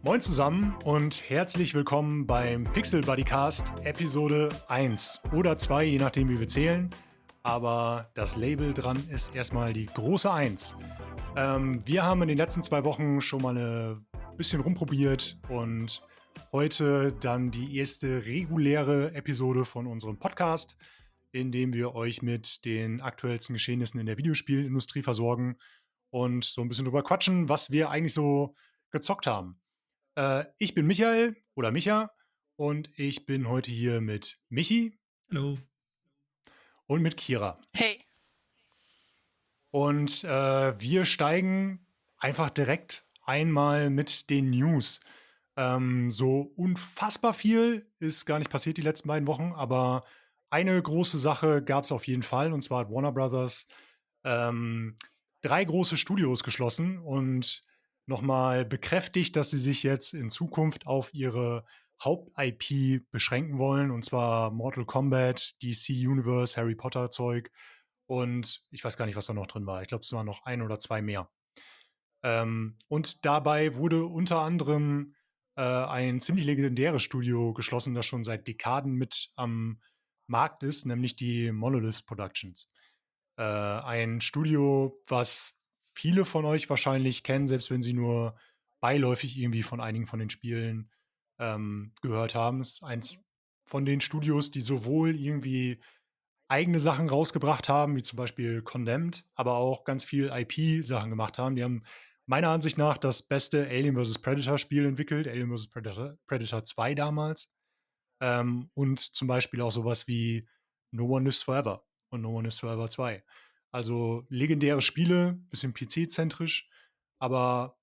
Moin zusammen und herzlich willkommen beim Pixel Buddycast Episode 1 oder 2, je nachdem wie wir zählen. Aber das Label dran ist erstmal die große 1. Wir haben in den letzten 2 Wochen schon mal ein bisschen rumprobiert und heute dann die erste reguläre Episode von unserem Podcast, in dem wir euch mit den aktuellsten Geschehnissen in der Videospielindustrie versorgen und so ein bisschen drüber quatschen, was wir eigentlich so gezockt haben. Ich bin Michael oder Micha und ich bin heute hier mit Michi Hallo. und mit Kira. Hey, Und wir steigen einfach direkt einmal mit den News. So unfassbar viel ist gar nicht passiert die letzten beiden Wochen, aber eine große Sache gab es auf jeden Fall, und zwar hat Warner Brothers ähm, 3 große Studios geschlossen und nochmal bekräftigt, dass sie sich jetzt in Zukunft auf ihre Haupt-IP beschränken wollen, und zwar Mortal Kombat, DC Universe, Harry Potter Zeug und ich weiß gar nicht, was da noch drin war. Ich glaube, es waren noch 1 oder 2 mehr. Und dabei wurde unter anderem ein ziemlich legendäres Studio geschlossen, das schon seit Dekaden mit am Markt ist, nämlich die Monolith Productions. Ein Studio, was viele von euch wahrscheinlich kennen, selbst wenn sie nur beiläufig irgendwie von einigen von den Spielen gehört haben. Es ist eins von den Studios, die sowohl irgendwie eigene Sachen rausgebracht haben, wie zum Beispiel Condemned, aber auch ganz viel IP-Sachen gemacht haben. Die haben meiner Ansicht nach das beste Alien vs. Predator-Spiel entwickelt, Alien vs. Predator 2 damals. Und zum Beispiel auch sowas wie No One Lives Forever und No One Lives Forever 2. Also legendäre Spiele, bisschen PC-zentrisch, aber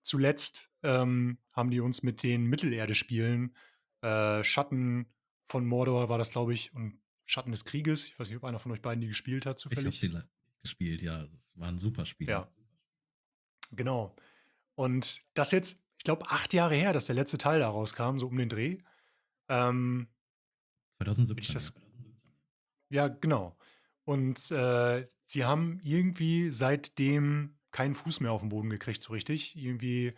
zuletzt haben die uns mit den Mittelerde-Spielen, Schatten von Mordor war das, glaube ich, und Schatten des Krieges. Ich weiß nicht, ob einer von euch beiden die gespielt hat, Ich habe zufällig. sie gespielt, ja. Das waren super Spiele. Ja, genau. Und das jetzt, ich glaube, 8 Jahre her, dass der letzte Teil da rauskam, so um den Dreh. Ähm, wenn ich 2017, ja. das, ja, genau. Und sie haben irgendwie seitdem keinen Fuß mehr auf den Boden gekriegt, so richtig. Irgendwie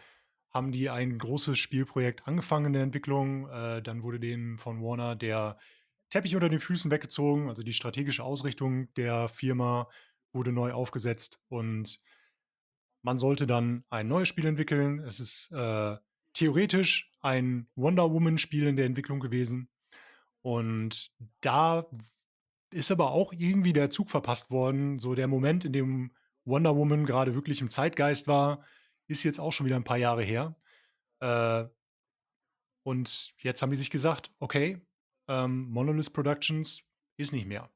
haben die ein großes Spielprojekt angefangen in der Entwicklung. Dann wurde denen von Warner der Teppich unter den Füßen weggezogen. Also die strategische Ausrichtung der Firma wurde neu aufgesetzt und man sollte dann ein neues Spiel entwickeln. Es ist theoretisch ein Wonder Woman-Spiel in der Entwicklung gewesen. Und da ist aber auch irgendwie der Zug verpasst worden. So der Moment, in dem Wonder Woman gerade wirklich im Zeitgeist war, ist jetzt auch schon wieder ein paar Jahre her. Äh, und jetzt haben die sich gesagt, okay, Monolith Productions ist nicht mehr.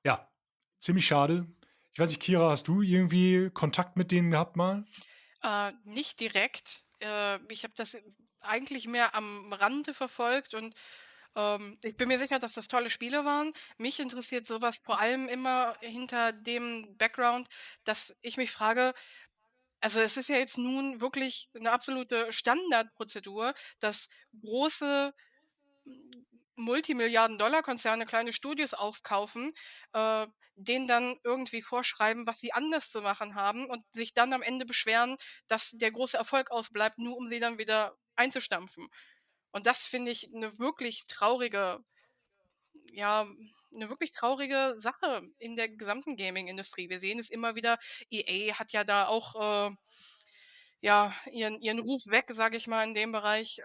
Ja, ziemlich schade. Ich weiß nicht, Kira, hast du irgendwie Kontakt mit denen gehabt mal? nicht direkt. Ich habe das eigentlich mehr am Rande verfolgt und ich bin mir sicher, dass das tolle Spiele waren. Mich interessiert sowas vor allem immer hinter dem Background, dass ich mich frage, also es ist ja jetzt nun wirklich eine absolute Standardprozedur, dass große Multimilliarden-Dollar-Konzerne kleine Studios aufkaufen, denen dann irgendwie vorschreiben, was sie anders zu machen haben und sich dann am Ende beschweren, dass der große Erfolg ausbleibt, nur um sie dann wieder einzustampfen. Und das finde ich eine wirklich traurige ja, 'ne wirklich traurige Sache in der gesamten Gaming-Industrie. Wir sehen es immer wieder, EA hat ja da auch, ja, ihren Ruf weg, sage ich mal, in dem Bereich.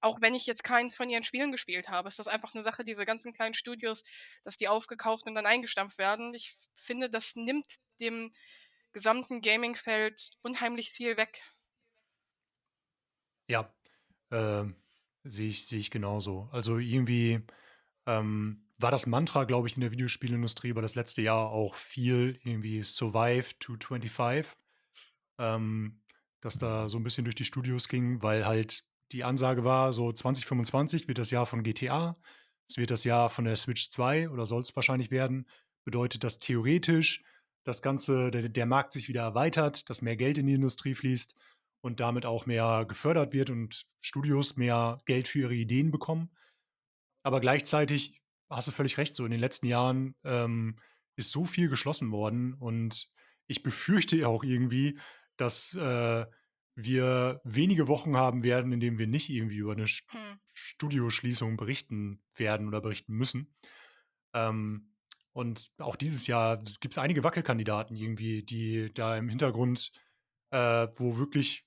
Auch wenn ich jetzt keins von ihren Spielen gespielt habe, ist das einfach 'ne Sache, diese ganzen kleinen Studios, dass die aufgekauft und dann eingestampft werden. Ich finde, das nimmt dem gesamten Gaming-Feld unheimlich viel weg. Ja, ähm, sehe ich genauso. Also irgendwie war das Mantra, glaube ich, in der Videospielindustrie über das letzte Jahr auch viel irgendwie Survive to 25, ähm, dass da so ein bisschen durch die Studios ging, weil halt die Ansage war, so 2025 wird das Jahr von GTA, es wird das Jahr von der Switch 2 oder soll es wahrscheinlich werden. Bedeutet das theoretisch, das Ganze, der Markt sich wieder erweitert, dass mehr Geld in die Industrie fließt und damit auch mehr gefördert wird und Studios mehr Geld für ihre Ideen bekommen. Aber gleichzeitig hast du völlig recht, so in den letzten Jahren, ist so viel geschlossen worden und ich befürchte ja auch irgendwie, dass, wir wenige Wochen haben werden, in denen wir nicht irgendwie über 'ne Hm. Studioschließung berichten werden oder berichten müssen. Ähm, und auch dieses Jahr gibt es einige Wackelkandidaten irgendwie, die da im Hintergrund, wo wirklich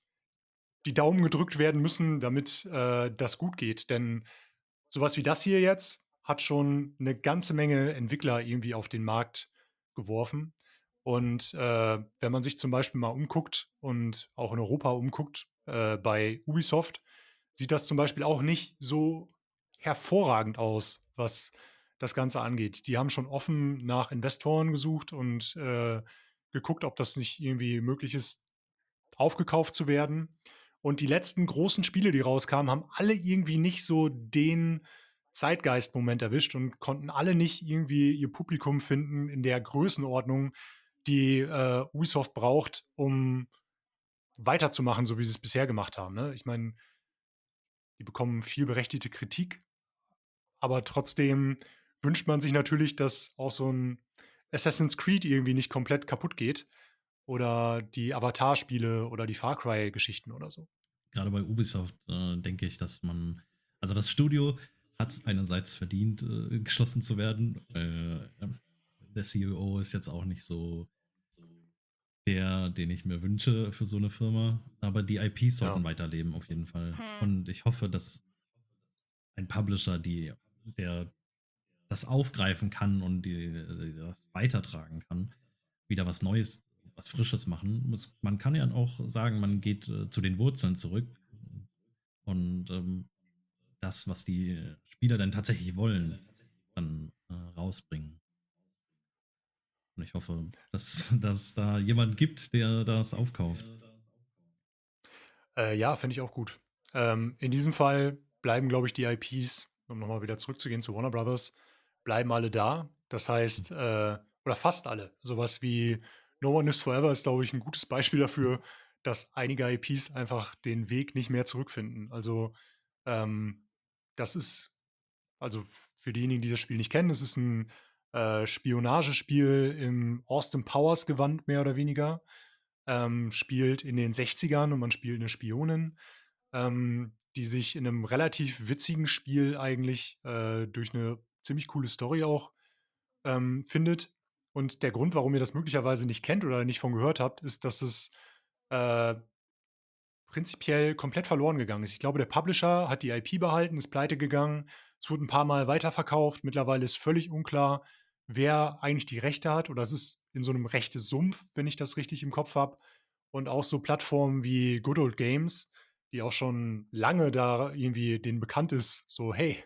die Daumen gedrückt werden müssen, damit, das gut geht. Denn sowas wie das hier jetzt hat schon eine ganze Menge Entwickler irgendwie auf den Markt geworfen. Und, wenn man sich zum Beispiel mal umguckt und auch in Europa umguckt, bei Ubisoft, sieht das zum Beispiel auch nicht so hervorragend aus, was das Ganze angeht. Die haben schon offen nach Investoren gesucht und, geguckt, ob das nicht irgendwie möglich ist, aufgekauft zu werden. Und die letzten großen Spiele, die rauskamen, haben alle irgendwie nicht so den Zeitgeist-Moment erwischt und konnten alle nicht irgendwie ihr Publikum finden in der Größenordnung, die, Ubisoft braucht, um weiterzumachen, so wie sie es bisher gemacht haben, ne? Ich meine, die bekommen viel berechtigte Kritik, aber trotzdem wünscht man sich natürlich, dass auch so ein Assassin's Creed irgendwie nicht komplett kaputt geht oder die Avatar-Spiele oder die Far Cry-Geschichten oder so. Gerade bei Ubisoft denke ich, dass man, also das Studio hat es einerseits verdient, geschlossen zu werden. Der CEO ist jetzt auch nicht so der, den ich mir wünsche für so eine Firma. Aber die IPs Ja. sollten weiterleben, auf jeden Fall. Hm. Und ich hoffe, dass ein Publisher, der das aufgreifen kann und das weitertragen kann, wieder was Neues, was Frisches machen. Man kann ja auch sagen, man geht zu den Wurzeln zurück und das, was die Spieler dann tatsächlich wollen, dann rausbringen. Und ich hoffe, dass da jemand gibt, der das aufkauft. Ja, fände ich auch gut. In diesem Fall bleiben, glaube ich, die IPs, um nochmal wieder zurückzugehen zu Warner Brothers, bleiben alle da. Das heißt, oder fast alle. Sowas wie No One Lives Forever ist, glaube ich, ein gutes Beispiel dafür, dass einige IPs einfach den Weg nicht mehr zurückfinden. Also, ähm, das ist also für diejenigen, die das Spiel nicht kennen, es ist ein Spionagespiel im Austin Powers Gewand mehr oder weniger. Spielt in den 60ern und man spielt eine Spionin, die sich in einem relativ witzigen Spiel eigentlich, durch eine ziemlich coole Story auch, findet. Und der Grund, warum ihr das möglicherweise nicht kennt oder nicht von gehört habt, ist, dass es, äh, prinzipiell komplett verloren gegangen ist. Ich glaube, der Publisher hat die IP behalten, ist pleite gegangen. Es wurde ein paar Mal weiterverkauft. Mittlerweile ist völlig unklar, wer eigentlich die Rechte hat, oder es ist in so einem Rechtesumpf, wenn ich das richtig im Kopf habe. Und auch so Plattformen wie Good Old Games, die auch schon lange da irgendwie denen bekannt ist, so: „Hey,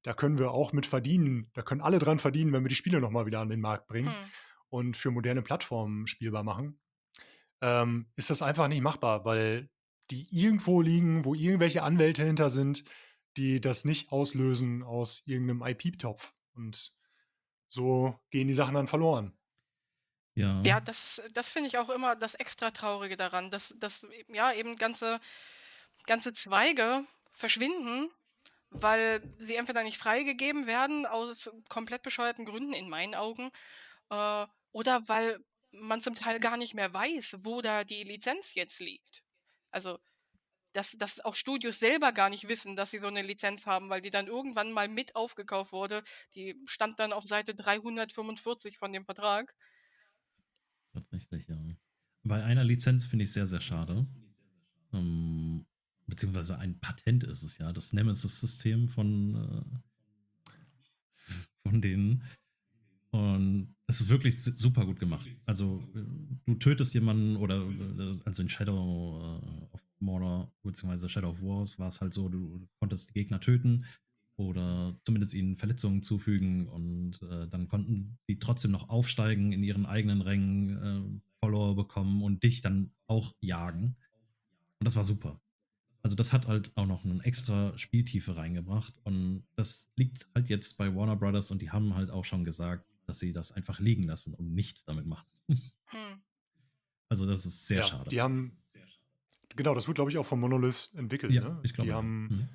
da können wir auch mit verdienen. Da können alle dran verdienen, wenn wir die Spiele noch mal wieder an den Markt bringen Hm. und für moderne Plattformen spielbar machen.“ ist das einfach nicht machbar, weil die irgendwo liegen, wo irgendwelche Anwälte hinter sind, die das nicht auslösen aus irgendeinem IP-Topf. Und so gehen die Sachen dann verloren. Ja, Ja, das finde ich auch immer das extra Traurige daran, dass ja, eben ganze Zweige verschwinden, weil sie entweder nicht freigegeben werden aus komplett bescheuerten Gründen in meinen Augen, oder weil man zum Teil gar nicht mehr weiß, wo da die Lizenz jetzt liegt. Also, dass auch Studios selber gar nicht wissen, dass sie so eine Lizenz haben, weil die dann irgendwann mal mit aufgekauft wurde. Die stand dann auf Seite 345 von dem Vertrag. tatsächlich, ja. Bei einer Lizenz finde ich sehr, sehr schade. Ähm, Beziehungsweise ein Patent ist es ja, das Nemesis-System von denen. Und es ist wirklich super gut gemacht. Also, du tötest jemanden oder also in Shadow of Mordor beziehungsweise Shadow of Wars war es halt so, du konntest die Gegner töten oder zumindest ihnen Verletzungen zufügen und dann konnten die trotzdem noch aufsteigen in ihren eigenen Rängen, Follower bekommen und dich dann auch jagen. Und das war super. Also das hat halt auch noch eine extra Spieltiefe reingebracht und das liegt halt jetzt bei Warner Brothers und die haben halt auch schon gesagt, dass sie das einfach liegen lassen und nichts damit machen. Hm. Also das ist sehr Ja, schade. die haben genau, das wird, glaube ich, auch von Monolith entwickelt, Ja, ne? ich Die glaube ja. haben Mhm.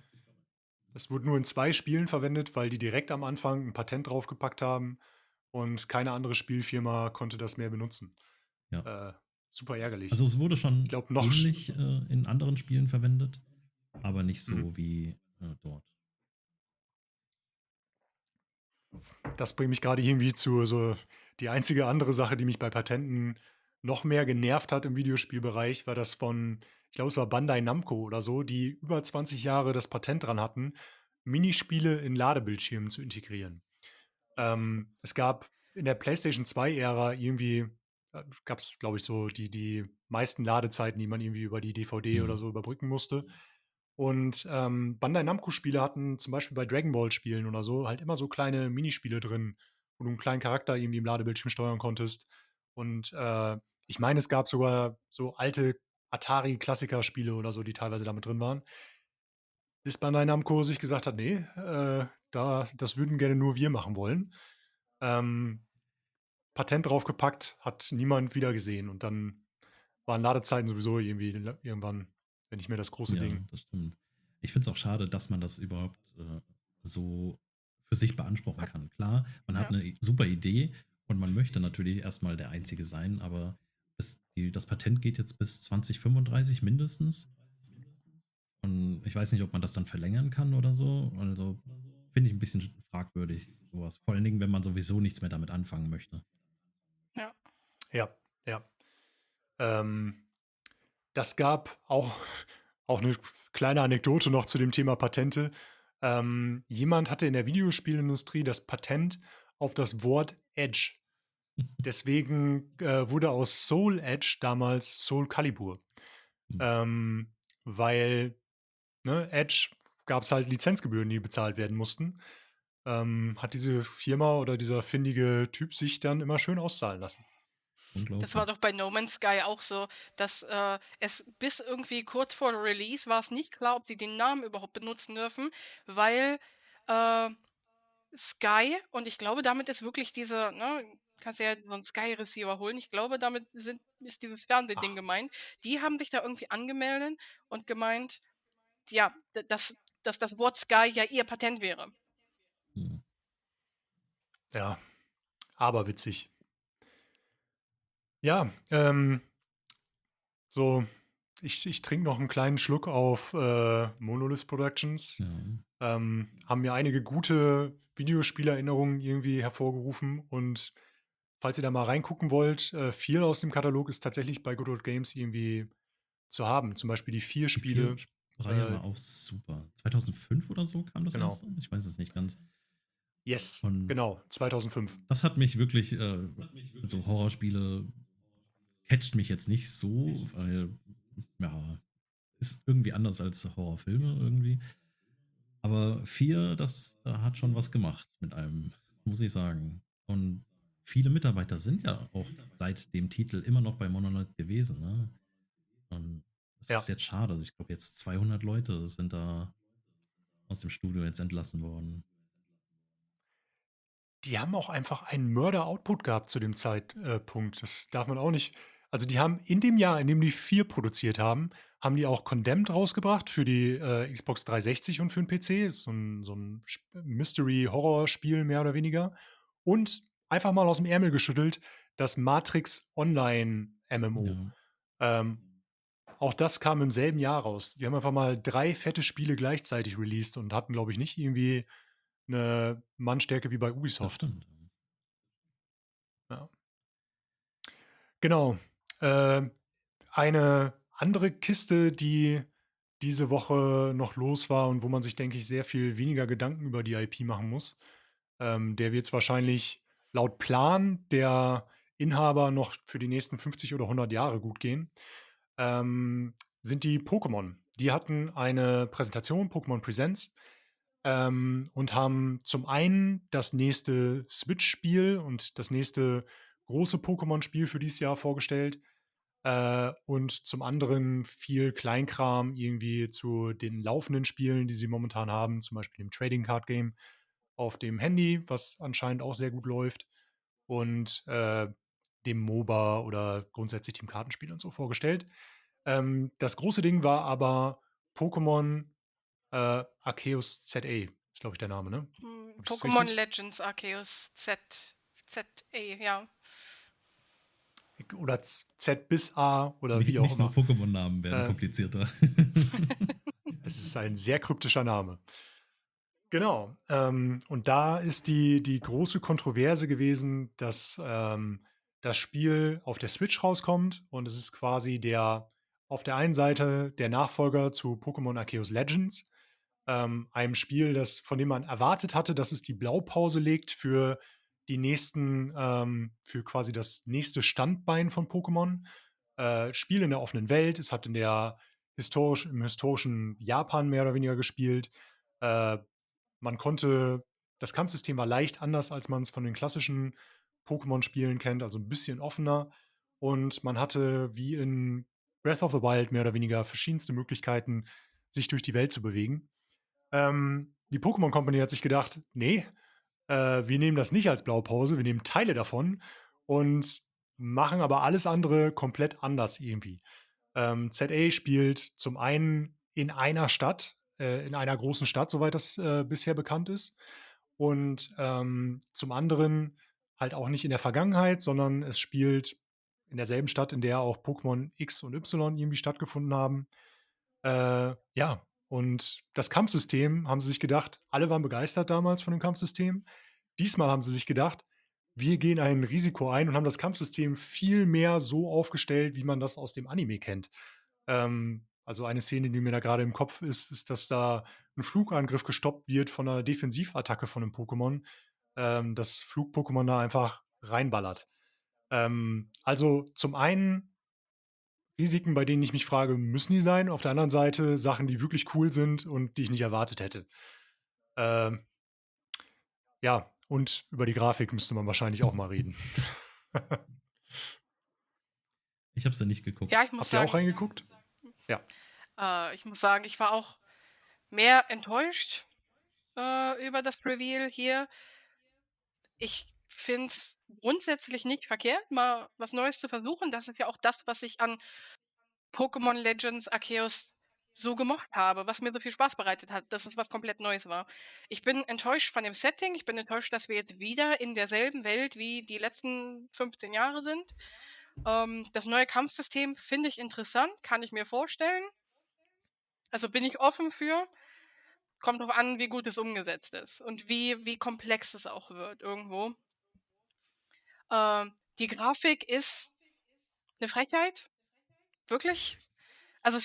Es wurde nur in 2 Spielen verwendet, weil die direkt am Anfang ein Patent draufgepackt haben und keine andere Spielfirma konnte das mehr benutzen. Ja. Äh, super ärgerlich. Also es wurde Ich schon glaube, noch ähnlich in anderen Spielen verwendet, aber nicht mhm. so wie dort. Das bringt mich gerade irgendwie zu so die einzige andere Sache, die mich bei Patenten noch mehr genervt hat im Videospielbereich, war das von, ich glaube, es war Bandai Namco oder so, die über 20 Jahre das Patent dran hatten, Minispiele in Ladebildschirmen zu integrieren. Es gab in der PlayStation 2-Ära irgendwie, gab es, glaube ich, so die meisten Ladezeiten, die man irgendwie über die DVD oder Mhm. so überbrücken musste. Und Bandai Namco-Spiele hatten zum Beispiel bei Dragon Ball-Spielen oder so halt immer so kleine Minispiele drin, wo du einen kleinen Charakter irgendwie im Ladebildschirm steuern konntest. Und ich meine, es gab sogar so alte Atari-Klassiker-Spiele oder so, die teilweise damit drin waren. Bis Bandai Namco sich gesagt hat, nee, das würden gerne nur wir machen wollen. Ähm, Patent draufgepackt, hat niemand wieder gesehen. Und dann waren Ladezeiten sowieso irgendwie irgendwann, wenn nicht mehr das große Ja, Ding. das stimmt. Ich finde es auch schade, dass man das überhaupt so für sich beanspruchen Pat kann. Klar, man hat ja. eine super Idee und man möchte natürlich erstmal der Einzige sein, aber das Patent geht jetzt bis 2035 mindestens. Und ich weiß nicht, ob man das dann verlängern kann oder so. Also finde ich ein bisschen fragwürdig, sowas. Vor allen Dingen, wenn man sowieso nichts mehr damit anfangen möchte. Ja. Ja, ja. Ähm, Das gab auch, auch eine kleine Anekdote noch zu dem Thema Patente. Jemand hatte in der Videospielindustrie das Patent auf das Wort Edge. Deswegen wurde aus Soul Edge damals Soul Calibur. Ähm, weil, ne, Edge gab es halt Lizenzgebühren, die bezahlt werden mussten. Hat diese Firma oder dieser findige Typ sich dann immer schön auszahlen lassen. Das war Unglaublich. doch bei No Man's Sky auch so, dass, es bis irgendwie kurz vor Release war es nicht klar, ob sie den Namen überhaupt benutzen dürfen, weil, äh, Sky und ich glaube, damit ist wirklich diese ne, kannst ja so 'n Sky Receiver holen. Ich glaube, damit ist dieses Fernsehding Ach, gemeint. Die haben sich da irgendwie angemeldet und gemeint, ja, dass das Wort Sky ja ihr Patent wäre. Hm. ja, aber witzig. Ja, so, ich trinke noch einen kleinen Schluck auf, Monolith Productions. Ja. Haben mir einige gute Videospielerinnerungen irgendwie hervorgerufen und falls ihr da mal reingucken wollt, viel aus dem Katalog ist tatsächlich bei Good Old Games irgendwie zu haben. Zum Beispiel die 4 Die Spiele, Vier-Reihe äh, war auch super. 2005 oder so kam das genau. erste? Ich weiß es nicht ganz. Yes, Und genau, 2005. das hat mich wirklich, so Horrorspiele catcht mich jetzt nicht so, weil, ja, ist irgendwie anders als Horrorfilme irgendwie. Aber 4, das hat schon was gemacht mit einem, muss ich sagen. Und viele Mitarbeiter sind ja auch seit dem Titel immer noch bei Monolith gewesen, ne? Und es ist Ja. jetzt schade. Also ich glaube, jetzt 200 Leute sind da aus dem Studio jetzt entlassen worden. Die haben auch einfach einen Mörder-Output gehabt zu dem Zeitpunkt. Das darf man auch nicht, also, die haben in dem Jahr, in dem die 4 produziert haben, haben die auch Condemned rausgebracht für die, Xbox 360 und für 'n PC. Ist so 'n Mystery-Horror-Spiel mehr oder weniger. Und einfach mal aus'm Ärmel geschüttelt, das Matrix Online MMO. Ja, Ähm, auch das kam im selben Jahr raus. Die haben einfach mal 3 fette Spiele gleichzeitig released und hatten, glaube ich, nicht irgendwie 'ne Mannstärke wie bei das Ubisoft. stimmt. Ja. Genau. Ähm, eine andere Kiste, die diese Woche noch los war und wo man sich, denke ich, sehr viel weniger Gedanken über die IP machen muss, der wird's wahrscheinlich laut Plan der Inhaber noch für die nächsten 50 oder 100 Jahre gut gehen, sind die Pokémon. Die hatten eine Präsentation, Pokémon Presents, und haben zum einen das nächste Switch-Spiel und das nächste große Pokémon-Spiel für dieses Jahr vorgestellt, und zum anderen viel Kleinkram irgendwie zu den laufenden Spielen, die sie momentan haben, zum Beispiel dem Trading Card Game auf dem Handy, was anscheinend auch sehr gut läuft, und dem MOBA oder grundsätzlich dem Kartenspiel und so vorgestellt. Das große Ding war aber Pokémon Arceus ZA, ist, glaube ich, der Name, ne? Habe ich das Pokémon richtig? Legends Arceus ZA, ja. oder Z bis A oder wie auch Nicht nur immer. Pokémon-Namen werden Äh, komplizierter. Es ist ein sehr kryptischer Name. Genau. Und da ist die große Kontroverse gewesen, dass das Spiel auf der Switch rauskommt und es ist quasi auf der einen Seite der Nachfolger zu Pokémon Arceus Legends, einem Spiel, von dem man erwartet hatte, dass es die Blaupause legt für für quasi das nächste Standbein von Pokémon. Spiel in der offenen Welt. Es hat im historischen Japan mehr oder weniger gespielt. Äh, man konnte Das Kampfsystem war leicht anders, als man es von den klassischen Pokémon-Spielen kennt, also ein bisschen offener. Und man hatte wie in Breath of the Wild mehr oder weniger verschiedenste Möglichkeiten, sich durch die Welt zu bewegen. Die Pokémon Company hat sich gedacht: „Nee, wir nehmen das nicht als Blaupause, wir nehmen Teile davon und machen aber alles andere komplett anders irgendwie.“ ZA spielt zum einen in einer Stadt, in einer großen Stadt, soweit das, bisher bekannt ist. Und, zum anderen halt auch nicht in der Vergangenheit, sondern es spielt in derselben Stadt, in der auch Pokémon X und Y irgendwie stattgefunden haben. Ja, und das Kampfsystem haben sie sich gedacht, alle waren begeistert damals von dem Kampfsystem. Diesmal haben sie sich gedacht: „Wir gehen ein Risiko ein“ und haben das Kampfsystem viel mehr so aufgestellt, wie man das aus dem Anime kennt. Also eine Szene, die mir da gerade im Kopf ist, dass da ein Flugangriff gestoppt wird von einer Defensivattacke von einem Pokémon, das Flug-Pokémon da einfach reinballert. Also zum einen Risiken, bei denen ich mich frage, müssen die sein? Auf der anderen Seite Sachen, die wirklich cool sind und die ich nicht erwartet hätte. Ähm, ja, und über die Grafik müsste man wahrscheinlich auch mal reden. Ich habe es ja nicht geguckt. Ja, ich muss Habt ihr auch sagen reingeguckt? Ja. ich war auch mehr enttäuscht, über das Reveal hier. Ich finde es grundsätzlich nicht verkehrt, mal was Neues zu versuchen. Das ist ja auch das, was ich an Pokémon Legends Arceus so gemocht habe, was mir so viel Spaß bereitet hat, dass es was komplett Neues war. Ich bin enttäuscht von dem Setting. Ich bin enttäuscht, dass wir jetzt wieder in derselben Welt wie die letzten 15 Jahre sind. Das neue Kampfsystem finde ich interessant, kann ich mir vorstellen. Also bin ich offen für. Kommt drauf an, wie gut es umgesetzt ist und wie komplex es auch wird irgendwo. Die Grafik ist eine Frechheit, wirklich. Also,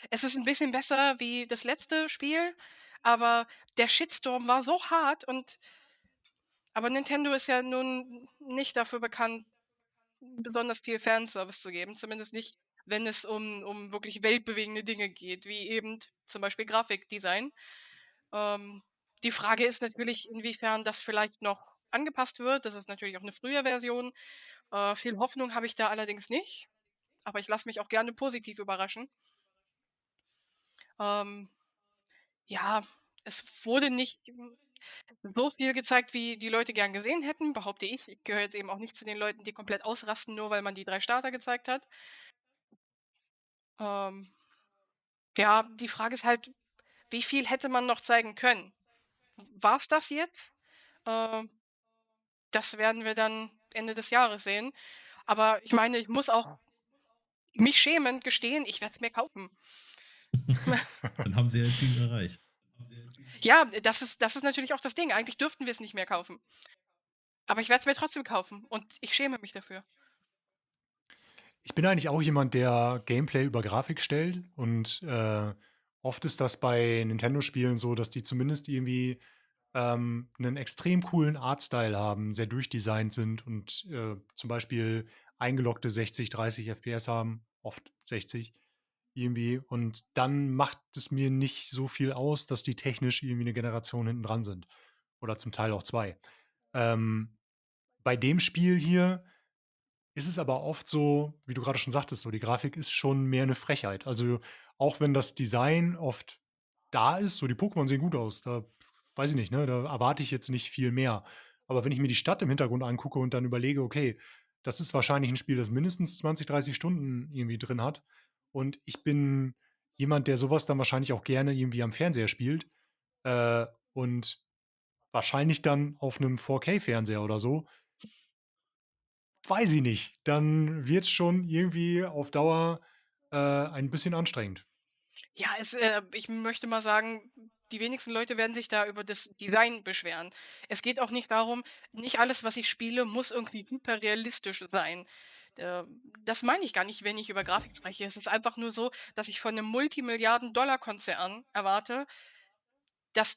es ist ein bisschen besser wie das letzte Spiel, aber der Shitstorm war so hart aber Nintendo ist ja nun nicht dafür bekannt, besonders viel Fanservice zu geben, zumindest nicht, wenn es um wirklich weltbewegende Dinge geht, wie eben zum Beispiel Grafikdesign. Ähm, die Frage ist natürlich, inwiefern das vielleicht noch angepasst wird. Das ist natürlich auch eine frühe Version. Viel Hoffnung habe ich da allerdings nicht, aber ich lasse mich auch gerne positiv überraschen. Ähm, ja, es wurde nicht so viel gezeigt, wie die Leute gern gesehen hätten, behaupte ich. Ich gehöre jetzt eben auch nicht zu den Leuten, die komplett ausrasten, nur weil man die 3 Starter gezeigt hat. Ähm, ja, die Frage ist halt, wie viel hätte man noch zeigen können? War's das jetzt? Ähm, das werden wir dann Ende des Jahres sehen. Aber ich meine, ich muss auch mich schämend gestehen, ich werde es mir kaufen. Dann haben sie ja ihr Ziel erreicht. Ja, das ist natürlich auch das Ding. Eigentlich dürften wir es nicht mehr kaufen. Aber ich werde es mir trotzdem kaufen und ich schäme mich dafür. Ich bin eigentlich auch jemand, der Gameplay über Grafik stellt und, oft ist das bei Nintendo-Spielen so, dass die zumindest irgendwie, 'nen extrem coolen Artstyle haben, sehr durchdesignt sind und, zum Beispiel eingeloggte 60, 30 FPS haben, oft 60 irgendwie. Und dann macht es mir nicht so viel aus, dass die technisch irgendwie eine Generation hinten dran sind oder zum Teil auch 2. Ähm, bei dem Spiel hier ist es aber oft so, wie du gerade schon sagtest, so die Grafik ist schon mehr eine Frechheit. Also, auch wenn das Design oft da ist, so die Pokémon sehen gut aus, da weiß ich nicht, ne, da erwarte ich jetzt nicht viel mehr. Aber wenn ich mir die Stadt im Hintergrund angucke und dann überlege: „Okay, das ist wahrscheinlich ein Spiel, das mindestens 20, 30 Stunden irgendwie drin hat.“ Und ich bin jemand, der sowas dann wahrscheinlich auch gerne irgendwie am Fernseher spielt, und wahrscheinlich dann auf einem 4K-Fernseher oder so. weiß ich nicht. Dann wird's schon irgendwie auf Dauer, ein bisschen anstrengend. Ja, ich möchte mal sagen, die wenigsten Leute werden sich da über das Design beschweren. Es geht auch nicht darum, nicht alles, was ich spiele, muss irgendwie hyperrealistisch sein. Äh, Das meine ich gar nicht, wenn ich über Grafik spreche. Es ist einfach nur so, dass ich von einem Multimilliarden-Dollar-Konzern erwarte, dass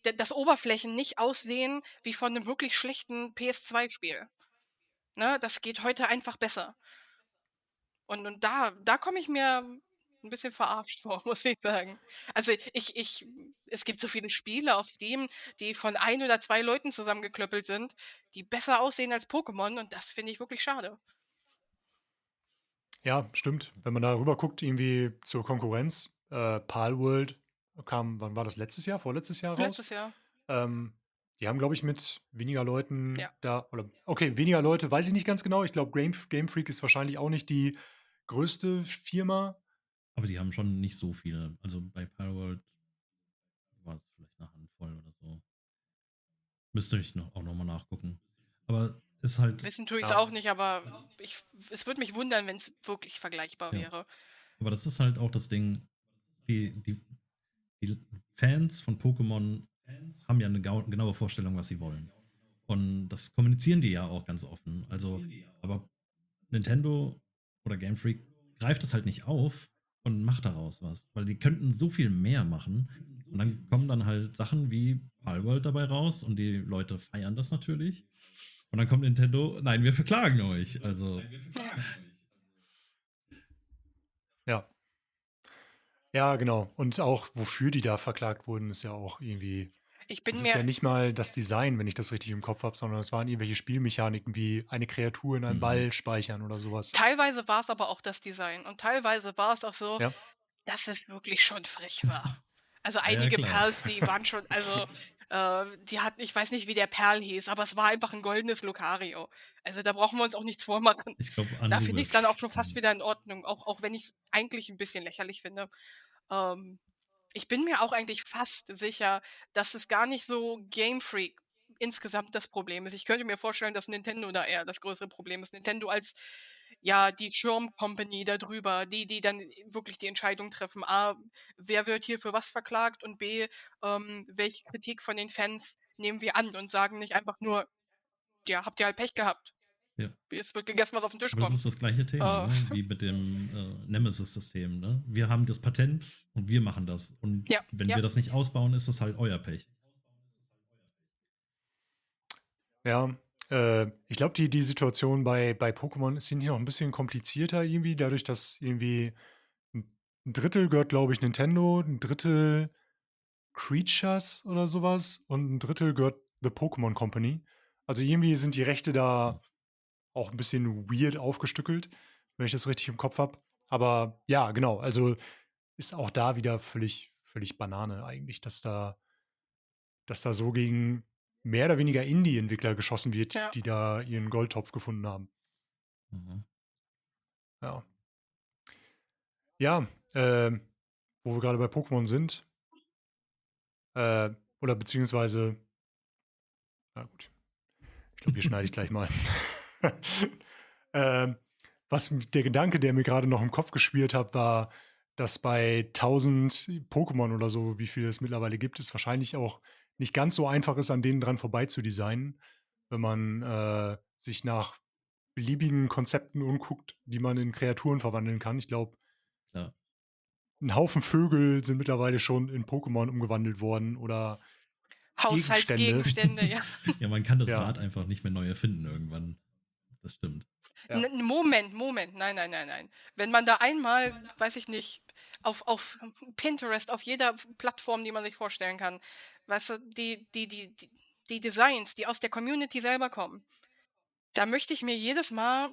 dass Oberflächen nicht aussehen wie von einem wirklich schlechten PS2-Spiel. Ne, das geht heute einfach besser. Und da komme ich mir ein bisschen verarscht vor, muss ich sagen. Also, es gibt so viele Spiele auf Steam, die von ein oder 2 Leuten zusammengeklöppelt sind, die besser aussehen als Pokémon und das finde ich wirklich schade. Ja, stimmt. Wenn man da rüber guckt irgendwie zur Konkurrenz, Palworld kam wann war das, letztes Jahr, vorletztes Jahr raus? Letztes Jahr, Ähm, Die haben, glaube ich, mit weniger Leuten ja. da oder okay, weniger Leute, weiß ich nicht ganz genau. Ich glaube, Game Freak ist wahrscheinlich auch nicht die größte Firma. Aber die haben schon nicht so viele. Also bei Palworld war es vielleicht eine Handvoll oder so. Müsste ich auch nochmal nachgucken. Aber ist halt, Wissen tue ich's Ja, auch nicht, aber es würde mich wundern, wenn es wirklich vergleichbar ja. wäre. Aber das ist halt auch das Ding, die, die, die Fans von Pokémon haben ja eine genaue Vorstellung, was sie wollen. Und das kommunizieren die ja auch ganz offen. Also, aber Nintendo oder Game Freak greift es halt nicht auf und macht daraus was. Weil die könnten so viel mehr machen. Und dann kommen dann halt Sachen wie Palworld dabei raus und die Leute feiern das natürlich. Und dann kommt Nintendo, nein, wir verklagen euch. Also, Ja. ja. Ja, genau. Und auch wofür die da verklagt wurden, ist ja auch irgendwie Ich das bin ist ja mir nicht mal das Design, wenn ich das richtig im Kopf habe, sondern es waren irgendwelche Spielmechaniken wie eine Kreatur in einem mhm. Ball speichern oder sowas. Teilweise war es aber auch das Design und teilweise war es auch so, Ja. dass es wirklich schon frech war. Also, Ja, ja, einige klar. Perls, die waren schon die hatten ich weiß nicht, wie der Perl hieß, aber es war einfach 'n goldenes Lucario. Also, da brauchen wir uns auch nichts vormachen. Ich glaube, Da finde ich's dann Anubis. auch schon fast wieder in Ordnung, auch wenn ich's eigentlich 'n bisschen lächerlich finde. Ähm, Ich bin mir auch eigentlich fast sicher, dass es gar nicht so Game Freak insgesamt das Problem ist. Ich könnte mir vorstellen, dass Nintendo da eher das größere Problem ist. Nintendo als, ja, die Schirm-Company da drüber, die dann wirklich die Entscheidung treffen: A, wer wird hier für was verklagt und B, welche Kritik von den Fans nehmen wir an und sagen nicht einfach nur: „Ja, habt ihr halt Pech gehabt. Ja. Es wird gegessen, was auf den Tisch Aber das kommt.“ ist das gleiche Thema, Äh, ne? Wie mit dem Nemesis-System, ne? Wir haben das Patent und wir machen das. Und ja, wenn ja. wir das nicht ausbauen, ist das halt euer Pech. Ja, ich glaube, die Situation bei Pokémon ist hier noch ein bisschen komplizierter irgendwie, dadurch, dass irgendwie 'n 'n Drittel gehört, glaube ich, Nintendo, ein Drittel Creatures oder sowas und ein Drittel gehört The Pokémon Company. Also, irgendwie sind die Rechte Hm. da auch ein bisschen weird aufgestückelt, wenn ich das richtig im Kopf habe. Aber ja, genau, also, ist auch da wieder völlig Banane eigentlich, dass da so gegen mehr oder weniger Indie-Entwickler geschossen wird, Ja. die da ihren Goldtopf gefunden haben. Mhm. Ja. Ja, wo wir gerade bei Pokémon sind, äh, oder beziehungsweise na gut, ich glaube, hier schneide ich gleich mal. Ähm, der Gedanke, der mir gerade noch im Kopf geschwirrt hat, war, dass bei 1.000 Pokémon oder so, wie viele es mittlerweile gibt, es wahrscheinlich auch nicht ganz so einfach ist, an denen dran vorbei zu designen, wenn man, sich nach beliebigen Konzepten umguckt, die man in Kreaturen verwandeln kann. Ich glaube, Klar. 'n Haufen Vögel sind mittlerweile schon in Pokémon umgewandelt worden oder Gegenstände. Haushaltsgegenstände, ja. Ja, man kann das Ja, Rad einfach nicht mehr neu erfinden irgendwann. Das stimmt. ja. Moment. Nein, nein, nein, nein. Wenn man da einmal, weiß ich nicht, auf Pinterest, auf jeder Plattform, die man sich vorstellen kann, weißt du, die Designs, die aus der Community selber kommen, da möchte ich mir jedes Mal,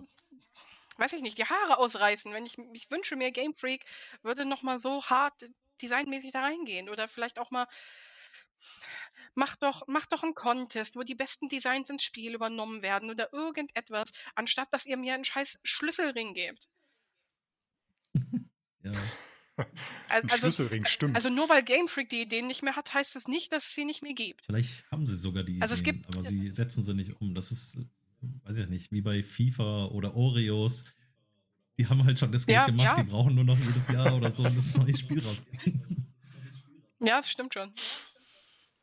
weiß ich nicht, die Haare ausreißen, wenn ich wünsche mir, Game Freak würde noch mal so hart designmäßig da reingehen oder vielleicht auch mal mach doch 'n Contest, wo die besten Designs ins Spiel übernommen werden oder irgendetwas, anstatt dass ihr mir 'n scheiß Schlüsselring gebt. Ja. Al 'N also Schlüsselring, a stimmt. also nur weil Game Freak die Ideen nicht mehr hat, heißt es nicht, dass es sie nicht mehr gibt. Vielleicht haben sie sogar die Also, es Ideen, gibt aber sie setzen sie nicht um. Das ist. weiß ich nicht, wie bei FIFA oder Oreos. Die haben halt schon das Geld Ja, gemacht, die ja, brauchen nur noch jedes Jahr oder so das neue Spiel rausbringen. ja, das stimmt schon.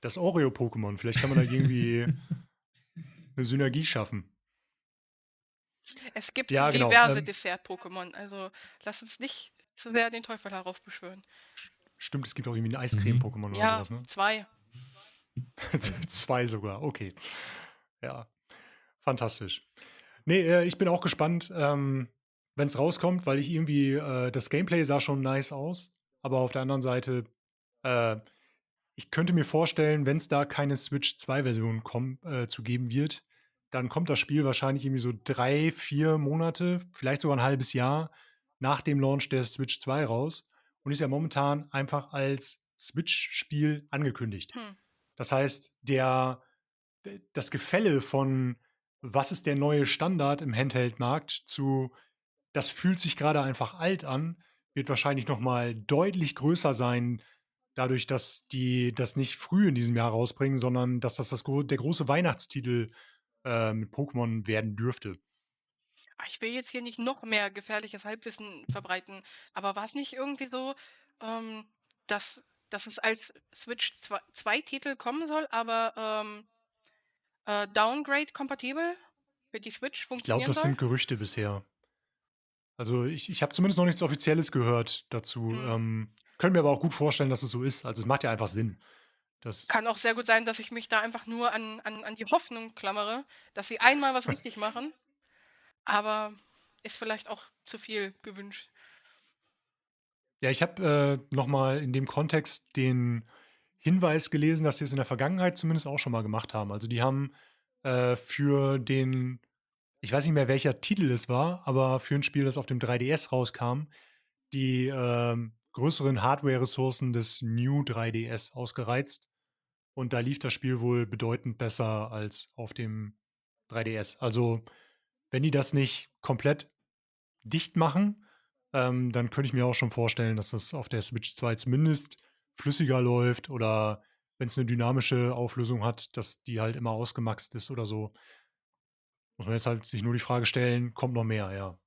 Das Oreo-Pokémon, vielleicht kann man da irgendwie eine Synergie schaffen. Es gibt Ja, genau. diverse Dessert-Pokémon, also lass uns nicht zu sehr den Teufel heraufbeschwören. Stimmt, es gibt auch irgendwie ein Mhm. Eiscreme-Pokémon oder Ja, sowas, ne? 2. 2 sogar, okay. Ja, fantastisch. Ne, ich bin auch gespannt, wenn es rauskommt, weil ich irgendwie das Gameplay sah schon nice aus, aber auf der anderen Seite, äh, ich könnte mir vorstellen, wenn es da keine Switch 2 Version zu geben wird, dann kommt das Spiel wahrscheinlich irgendwie so 3, 4 Monate, vielleicht sogar ein halbes Jahr nach dem Launch der Switch 2 raus und ist ja momentan einfach als Switch-Spiel angekündigt. Hm. Das heißt, das Gefälle von: „Was ist der neue Standard im Handheld-Markt“ zu „Das fühlt sich gerade einfach alt an“, wird wahrscheinlich noch mal deutlich größer sein, dadurch, dass die das nicht früh in diesem Jahr rausbringen, sondern dass der große Weihnachtstitel, mit Pokémon werden dürfte. Ich will jetzt hier nicht noch mehr gefährliches Halbwissen verbreiten, aber war es nicht irgendwie so, ähm, dass es als Switch 2 Titel kommen soll, aber, Downgrade-kompatibel für die Switch Ich glaube, funktionieren das soll? sind Gerüchte bisher. Also, ich habe zumindest noch nichts Offizielles gehört dazu. Hm. Können mir aber auch gut vorstellen, dass es so ist. Also, es macht ja einfach Sinn. Das Kann auch sehr gut sein, dass ich mich da einfach nur an die Hoffnung klammere, dass sie einmal was richtig machen, aber ist vielleicht auch zu viel gewünscht. Ja, ich habe, noch mal in dem Kontext den Hinweis gelesen, dass sie es in der Vergangenheit zumindest auch schon mal gemacht haben. Also, die haben, für den ich weiß nicht mehr, welcher Titel es war, aber für ein Spiel, das auf dem 3DS rauskam, die, größeren Hardware-Ressourcen des New 3DS ausgereizt und da lief das Spiel wohl bedeutend besser als auf dem 3DS. Also, wenn die das nicht komplett dicht machen, dann könnte ich mir auch schon vorstellen, dass das auf der Switch 2 zumindest flüssiger läuft oder wenn es eine dynamische Auflösung hat, dass die halt immer ausgemaxt ist oder so. Muss man jetzt halt sich nur die Frage stellen: „Kommt noch mehr?“ Ja,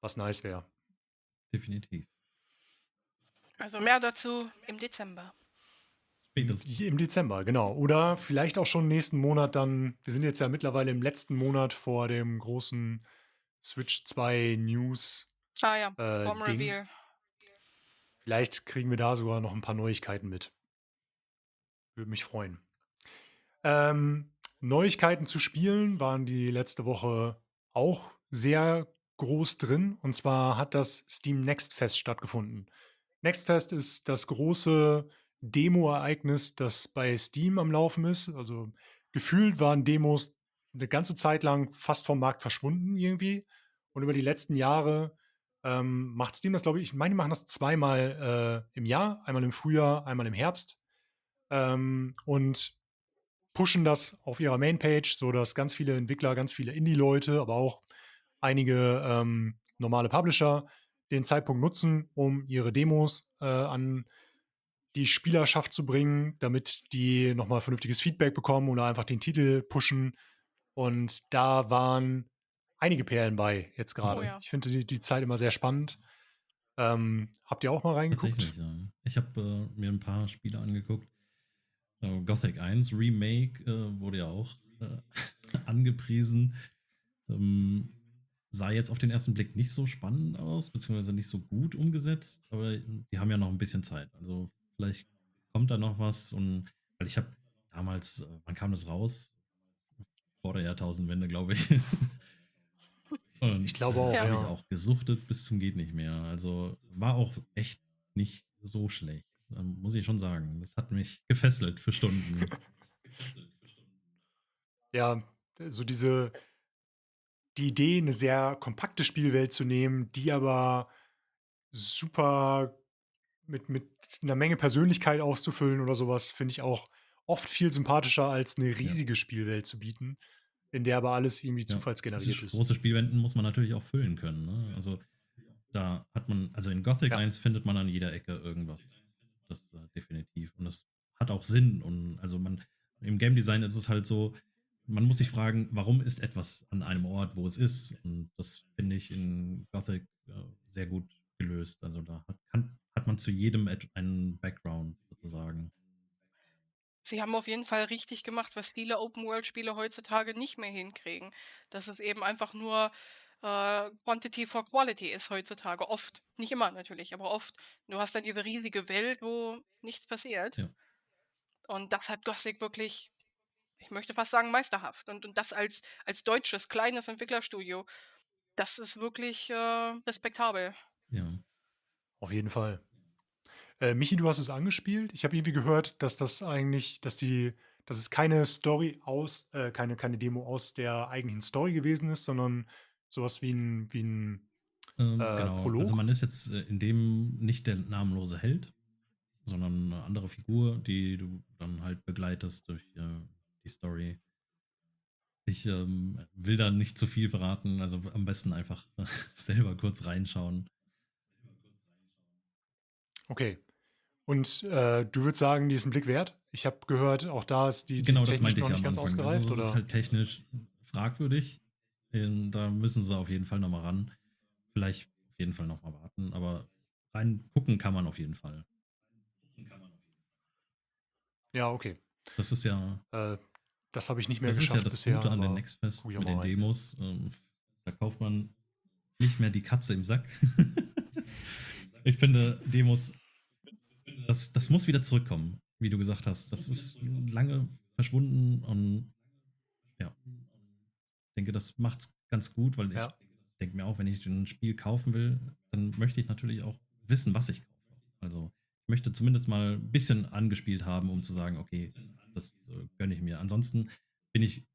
was nice wäre. Definitiv. Also mehr dazu im Dezember. Spätestens. Im Dezember, genau. Oder vielleicht auch schon nächsten Monat dann wir sind jetzt ja mittlerweile im letzten Monat vor dem großen Switch 2 News, Ah ja, Ding. Home-Reveal. Vielleicht kriegen wir da sogar noch ein paar Neuigkeiten mit. Würde mich freuen. Neuigkeiten zu Spielen waren die letzte Woche auch sehr groß drin. Und zwar hat das Steam Next Fest stattgefunden. Next Fest ist das große Demo-Ereignis, das bei Steam am Laufen ist. Also gefühlt waren Demos eine ganze Zeit lang fast vom Markt verschwunden irgendwie. Und über die letzten Jahre macht Steam das, glaube ich, ich meine, die machen das zweimal im Jahr, einmal im Frühjahr, einmal im Herbst. Und pushen das auf ihrer Mainpage, sodass ganz viele Entwickler, ganz viele Indie-Leute, aber auch einige normale Publisher den Zeitpunkt nutzen, um ihre Demos an die Spielerschaft zu bringen, damit die nochmal vernünftiges Feedback bekommen oder einfach den Titel pushen. Und da waren einige Perlen bei jetzt Oh gerade. ja. Ich finde die Zeit immer sehr spannend. Habt ihr auch mal reingeguckt? Tatsächlich, ja. Ich habe mir ein paar Spiele angeguckt. Gothic 1 Remake wurde ja auch angepriesen. Ähm, sah jetzt auf den ersten Blick nicht so spannend aus, beziehungsweise nicht so gut umgesetzt, aber die haben ja noch ein bisschen Zeit. Also vielleicht kommt da noch was und weil ich habe damals, wann kam das raus? Vor der Jahrtausendwende, glaube ich. Ich Und glaube das auch, Ja. habe ich ja. auch gesuchtet bis zum geht nicht mehr. Also war auch echt nicht so schlecht, muss ich schon sagen. Das hat mich gefesselt für Stunden. Ja, so die Idee, eine sehr kompakte Spielwelt zu nehmen, die aber super mit 'ner Menge Persönlichkeit auszufüllen oder sowas, finde ich auch oft viel sympathischer, als eine Ja, riesige Spielwelt zu bieten, in der aber alles irgendwie ja. zufallsgeneriert Diese ist. große Spielwänden muss man natürlich auch füllen können. Ne? Also da hat man, also in Gothic Ja, 1 findet man an jeder Ecke irgendwas. Das definitiv. Und das hat auch Sinn. Und also man, im Game Design ist es halt so, man muss sich fragen, warum ist etwas an einem Ort, wo es ist? Und das finde ich in Gothic sehr gut gelöst. Also da hat man zu jedem einen Background sozusagen. Sie haben auf jeden Fall richtig gemacht, was viele Open-World-Spiele heutzutage nicht mehr hinkriegen. Dass es eben einfach nur, Quantity for Quality ist heutzutage oft. Nicht immer natürlich, aber oft. Du hast dann diese riesige Welt, wo nichts passiert. Ja, Und das hat Gothic wirklich, ich möchte fast sagen, meisterhaft. Und das als deutsches, kleines Entwicklerstudio, das ist wirklich, respektabel. ja. Auf jeden Fall. Michi, du hast es angespielt. Ich habe irgendwie gehört, dass das eigentlich dass es keine Story keine Demo aus der eigentlichen Story gewesen ist, sondern sowas wie 'n Genau, also Prolog? man ist jetzt in dem nicht der namenlose Held, sondern eine andere Figur, die du dann halt begleitest durch die Story. Ich will da nicht zu viel verraten, also am besten einfach selber kurz reinschauen. Okay. Und, du würdest sagen, die ist 'n Blick wert? Ich habe gehört, auch da die Genau, ist das technisch meinte ich noch ja nicht am ganz Anfang. Also ausgereift, es ist oder? halt technisch fragwürdig. Da müssen sie auf jeden Fall nochmal ran. Vielleicht auf jeden Fall nochmal warten, aber rein gucken kann man auf jeden Fall. Ja, okay. Das ist ja, Äh, das habe ich nicht mehr das ist ja geschafft das bisher, Gute an der aber Nextfest gucke ich auch mit mal den rein. Demos. Da kauft man nicht mehr die Katze im Sack. Ich finde, Demos, das muss wieder zurückkommen, wie du gesagt hast. Das ist lange verschwunden und ja, ich denke, das macht's ganz gut, weil ich Ja, denke mir auch, wenn ich ein Spiel kaufen will, dann möchte ich natürlich auch wissen, was ich kaufe. Also ich möchte zumindest mal ein bisschen angespielt haben, um zu sagen, okay, das gönne ich mir. Ansonsten bin ich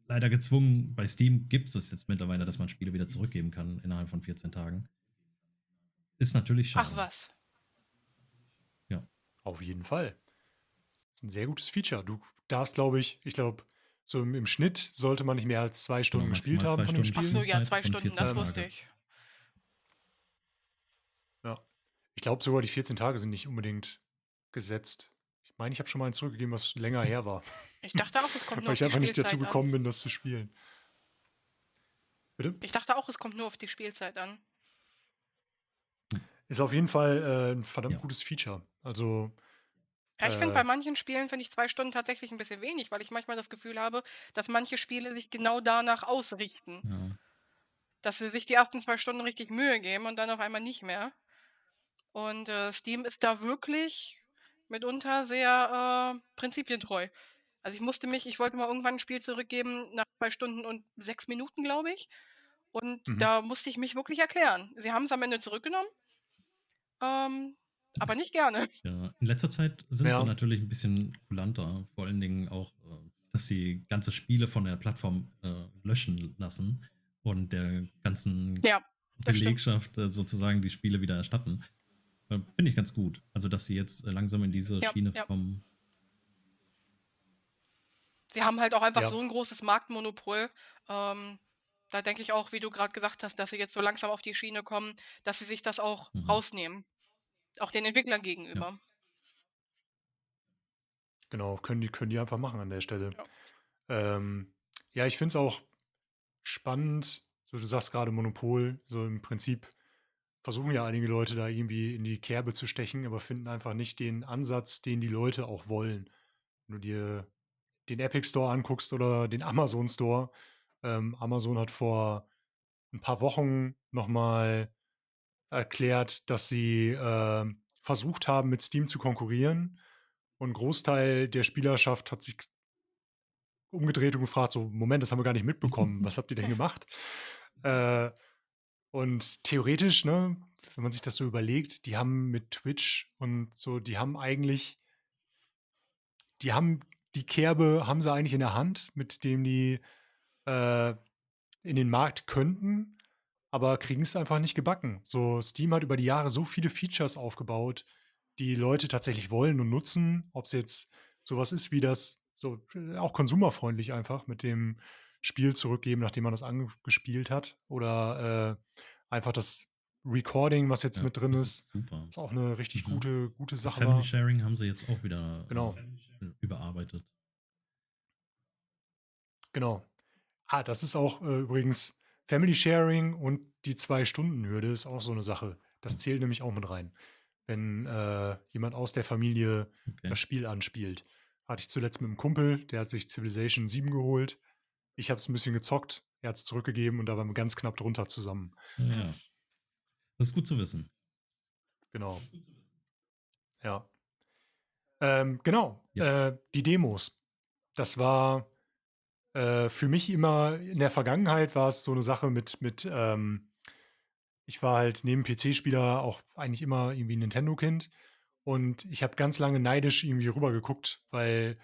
leider gezwungen, bei Steam gibt es jetzt mittlerweile, dass man Spiele wieder zurückgeben kann innerhalb von 14 Tagen. Ist natürlich Ach schade. was. Ja, auf jeden Fall. Ist 'n sehr gutes Feature. Du darfst, ich glaube, so im Schnitt sollte man nicht mehr als 2 genau, Stunden gespielt maximal haben zwei von dem Stunden Ach so, Spiel. ja, Spielzeit 2 und Stunden, 14 das Ähm, wusste Tage. ich. ja. Ich glaube sogar, die 14 Tage sind nicht unbedingt gesetzt. Ich meine, ich habe schon mal eins zurückgegeben, was länger her war, Ich dachte auch, es kommt nur weil auf ich die einfach nicht dazu Spielzeit an. gekommen bin, das zu spielen. Bitte? Ich dachte auch, es kommt nur auf die Spielzeit an. Ist auf jeden Fall, 'n verdammt Ja, gutes Feature. Also, Ja, ich finde, äh, bei manchen Spielen finde ich 2 Stunden tatsächlich ein bisschen wenig, weil ich manchmal das Gefühl habe, dass manche Spiele sich genau danach ausrichten. ja, Dass sie sich die ersten 2 Stunden richtig Mühe geben und dann auf einmal nicht mehr. Und, Steam ist da wirklich mitunter sehr, prinzipientreu. Also, ich wollte mal irgendwann 'n Spiel zurückgeben nach 2 Stunden und 6 Minuten, glaube ich. Und mhm. da musste ich mich wirklich erklären. Sie haben's am Ende zurückgenommen, ähm, aber nicht gerne. ja. In letzter Zeit sind sie Ja, natürlich ein bisschen kulanter, vor allen Dingen auch, dass sie ganze Spiele von der Plattform löschen lassen und der ganzen Ja, das stimmt. Belegschaft sozusagen die Spiele wieder erstatten. Finde ich ganz gut. Also, dass sie jetzt langsam in diese Ja, Schiene ja. kommen. Sie haben halt auch einfach ja, so 'n großes Marktmonopol. Ähm, Da denke ich auch, wie du grad gesagt hast, dass sie jetzt so langsam auf die Schiene kommen, dass sie sich das auch Mhm. rausnehmen, auch den Entwicklern Ja, gegenüber. genau, können die einfach machen an der Stelle. Ja. Ähm, ja, ich finde es auch spannend, so du sagst gerade Monopol, so im Prinzip versuchen ja einige Leute da irgendwie in die Kerbe zu stechen, aber finden einfach nicht den Ansatz, den die Leute auch wollen. Wenn du dir den Epic Store anguckst oder den Amazon Store. Amazon hat vor ein paar Wochen noch mal erklärt, dass sie, versucht haben, mit Steam zu konkurrieren, und 'n Großteil der Spielerschaft hat sich umgedreht und gefragt so: „Moment, das haben wir gar nicht mitbekommen. Was habt ihr denn gemacht?“ Äh, und theoretisch, ne, wenn man sich das so überlegt, die haben mit Twitch und so, die haben die Kerbe haben sie eigentlich in der Hand, mit dem die, äh, in den Markt könnten, aber kriegen es einfach nicht gebacken. So, Steam hat über die Jahre so viele Features aufgebaut, die Leute tatsächlich wollen und nutzen. Ob es jetzt sowas ist wie das so auch konsumerfreundlich einfach mit dem Spiel zurückgeben, nachdem man das angespielt hat, oder, einfach das Recording, was jetzt ja, mit drin das ist, ist super. was auch eine richtig Mhm. gute Das Sache Family war. Sharing haben sie jetzt auch wieder Genau. überarbeitet. genau. Das ist auch, übrigens Family Sharing und die 2 Stunden-Hürde ist auch so eine Sache. Das zählt nämlich auch mit rein. Wenn, jemand aus der Familie Okay. das Spiel anspielt. Hatte ich zuletzt mit 'nem Kumpel, der hat sich Civilization 7 geholt. Ich habe es 'n bisschen gezockt, er hat's zurückgegeben und da waren wir ganz knapp drunter zusammen. Ja, Hm. ja. Das ist gut zu wissen. Genau, ja. Genau, Ja. die Demos. Das war, für mich immer in der Vergangenheit war es so eine Sache ich war halt neben PC-Spieler auch eigentlich immer irgendwie 'n Nintendo-Kind und ich habe ganz lange neidisch irgendwie rübergeguckt, weil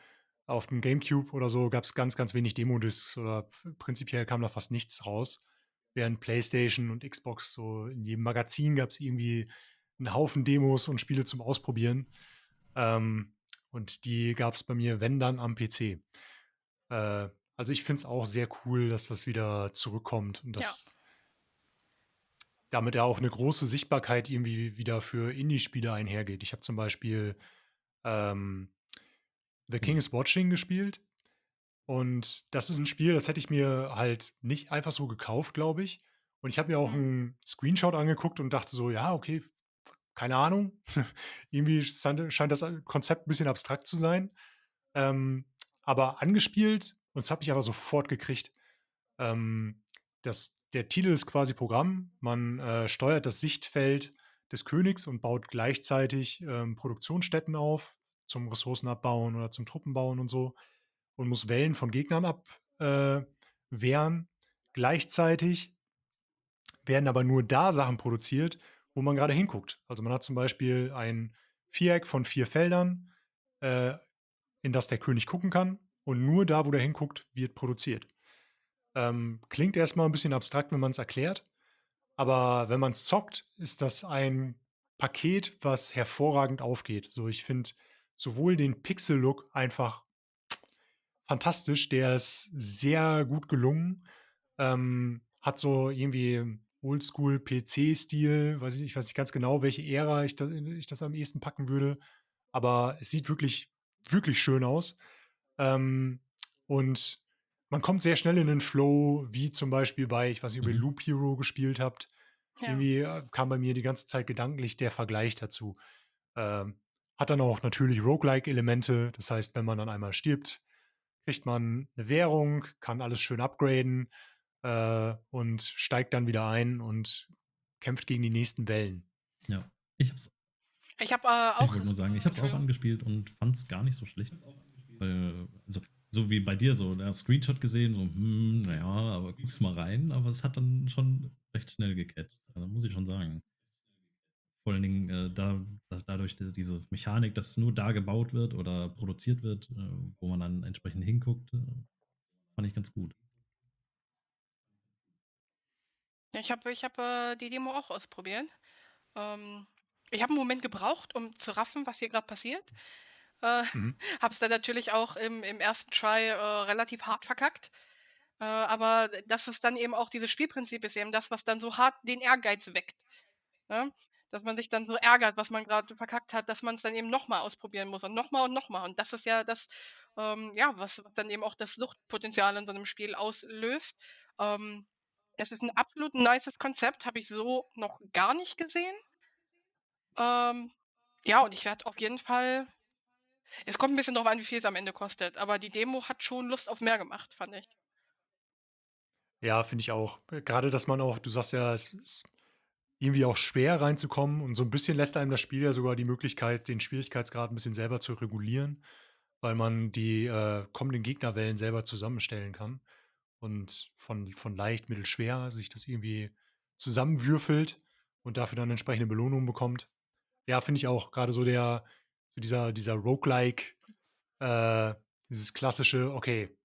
auf dem GameCube oder so gab's ganz, ganz wenig Demo-Discs oder prinzipiell kam da fast nichts raus, während PlayStation und Xbox so in jedem Magazin gab's irgendwie 'n Haufen Demos und Spiele zum Ausprobieren. Ähm, und die gab's bei mir, wenn dann, am PC. Also, ich finde es auch sehr cool, dass das wieder zurückkommt und Ja. dass damit ja auch eine große Sichtbarkeit irgendwie wieder für Indie-Spiele einhergeht. Ich habe zum Beispiel, ähm, „The Oh. King is Watching" gespielt und das ist ein Spiel, das hätte ich mir halt nicht einfach so gekauft, glaube ich. Und ich habe mir auch Mhm. einen Screenshot angeguckt und dachte so: „Ja, okay, keine Ahnung." Irgendwie scheint das Konzept ein bisschen abstrakt zu sein. Ähm, aber angespielt und das habe ich aber sofort gekriegt. Ähm, der Titel ist quasi Programm. Man, steuert das Sichtfeld des Königs und baut gleichzeitig, Produktionsstätten auf zum Ressourcen abbauen oder zum Truppenbauen und so und muss Wellen von Gegnern wehren. Gleichzeitig werden aber nur da Sachen produziert, wo man gerade hinguckt. Also, man hat zum Beispiel ein Viereck von 4 Feldern, äh, in das der König gucken kann und nur da, wo der hinguckt, wird produziert. Klingt erst mal 'n bisschen abstrakt, wenn man es erklärt, aber wenn man es zockt, ist das ein Paket, was hervorragend aufgeht. So, ich finde sowohl den Pixel-Look einfach fantastisch, der ist sehr gut gelungen. Hat so irgendwie Oldschool-PC-Stil, weiß nicht ganz genau, welche Ära ich das am ehesten packen würde, aber es sieht wirklich, wirklich schön aus. Ähm, und man kommt sehr schnell in den Flow, wie zum Beispiel ich weiß nicht, ob ihr Mhm. Loop Hero gespielt habt. Ja. Irgendwie, kam bei mir die ganze Zeit gedanklich der Vergleich dazu. Ähm, hat dann auch natürlich Roguelike-Elemente. Das heißt, wenn man dann einmal stirbt, kriegt man eine Währung, kann alles schön upgraden, und steigt dann wieder ein und kämpft gegen die nächsten Wellen. Ja. Ich habe es Ich habe, Ich auch wollte nur sagen, ich habe es auch Entschuldigung. angespielt und fand es gar nicht so schlecht. Weil, also, so wie bei dir, so der Screenshot gesehen, so, na ja, aber guck's mal rein, aber es hat dann schon recht schnell gecatcht. Also, muss ich schon sagen. Vor allen Dingen, dadurch diese Mechanik, dass nur da gebaut wird oder produziert wird, wo man dann entsprechend hinguckt, fand ich ganz gut. Ja, ich habe die Demo auch ausprobiert. Ähm, ich habe 'n Moment gebraucht, um zu raffen, was hier grad passiert. Äh, Mhm. habe es dann natürlich auch im 1. Try, relativ hart verkackt. Aber das ist dann eben auch dieses Spielprinzip ist eben das, was dann so hart den Ehrgeiz weckt, ne? Dass man sich dann so ärgert, was man grad verkackt hat, dass man's dann eben noch mal ausprobieren muss und noch mal und noch mal. Und das ist ja das, ja, was dann eben auch das Suchtpotenzial in so 'nem Spiel auslöst. Ähm, es ist 'n absolut nices Konzept, habe ich so noch gar nicht gesehen. Ähm, ja, und ich werde auf jeden Fall es kommt 'n bisschen drauf an, wie viel's am Ende kostet, aber die Demo hat schon Lust auf mehr gemacht, fand ich. Ja, finde ich auch. Grade, dass man auch du sagst ja, es ist irgendwie auch schwer reinzukommen und so ein bisschen lässt einem das Spiel ja sogar die Möglichkeit, den Schwierigkeitsgrad ein bisschen selber zu regulieren, weil man die, kommenden Gegnerwellen selber zusammenstellen kann und von leicht, mittel, schwer sich das irgendwie zusammenwürfelt und dafür dann entsprechende Belohnungen bekommt. Ja, finde ich auch. Gerade dieser Roguelike, äh, dieses klassische: „Okay,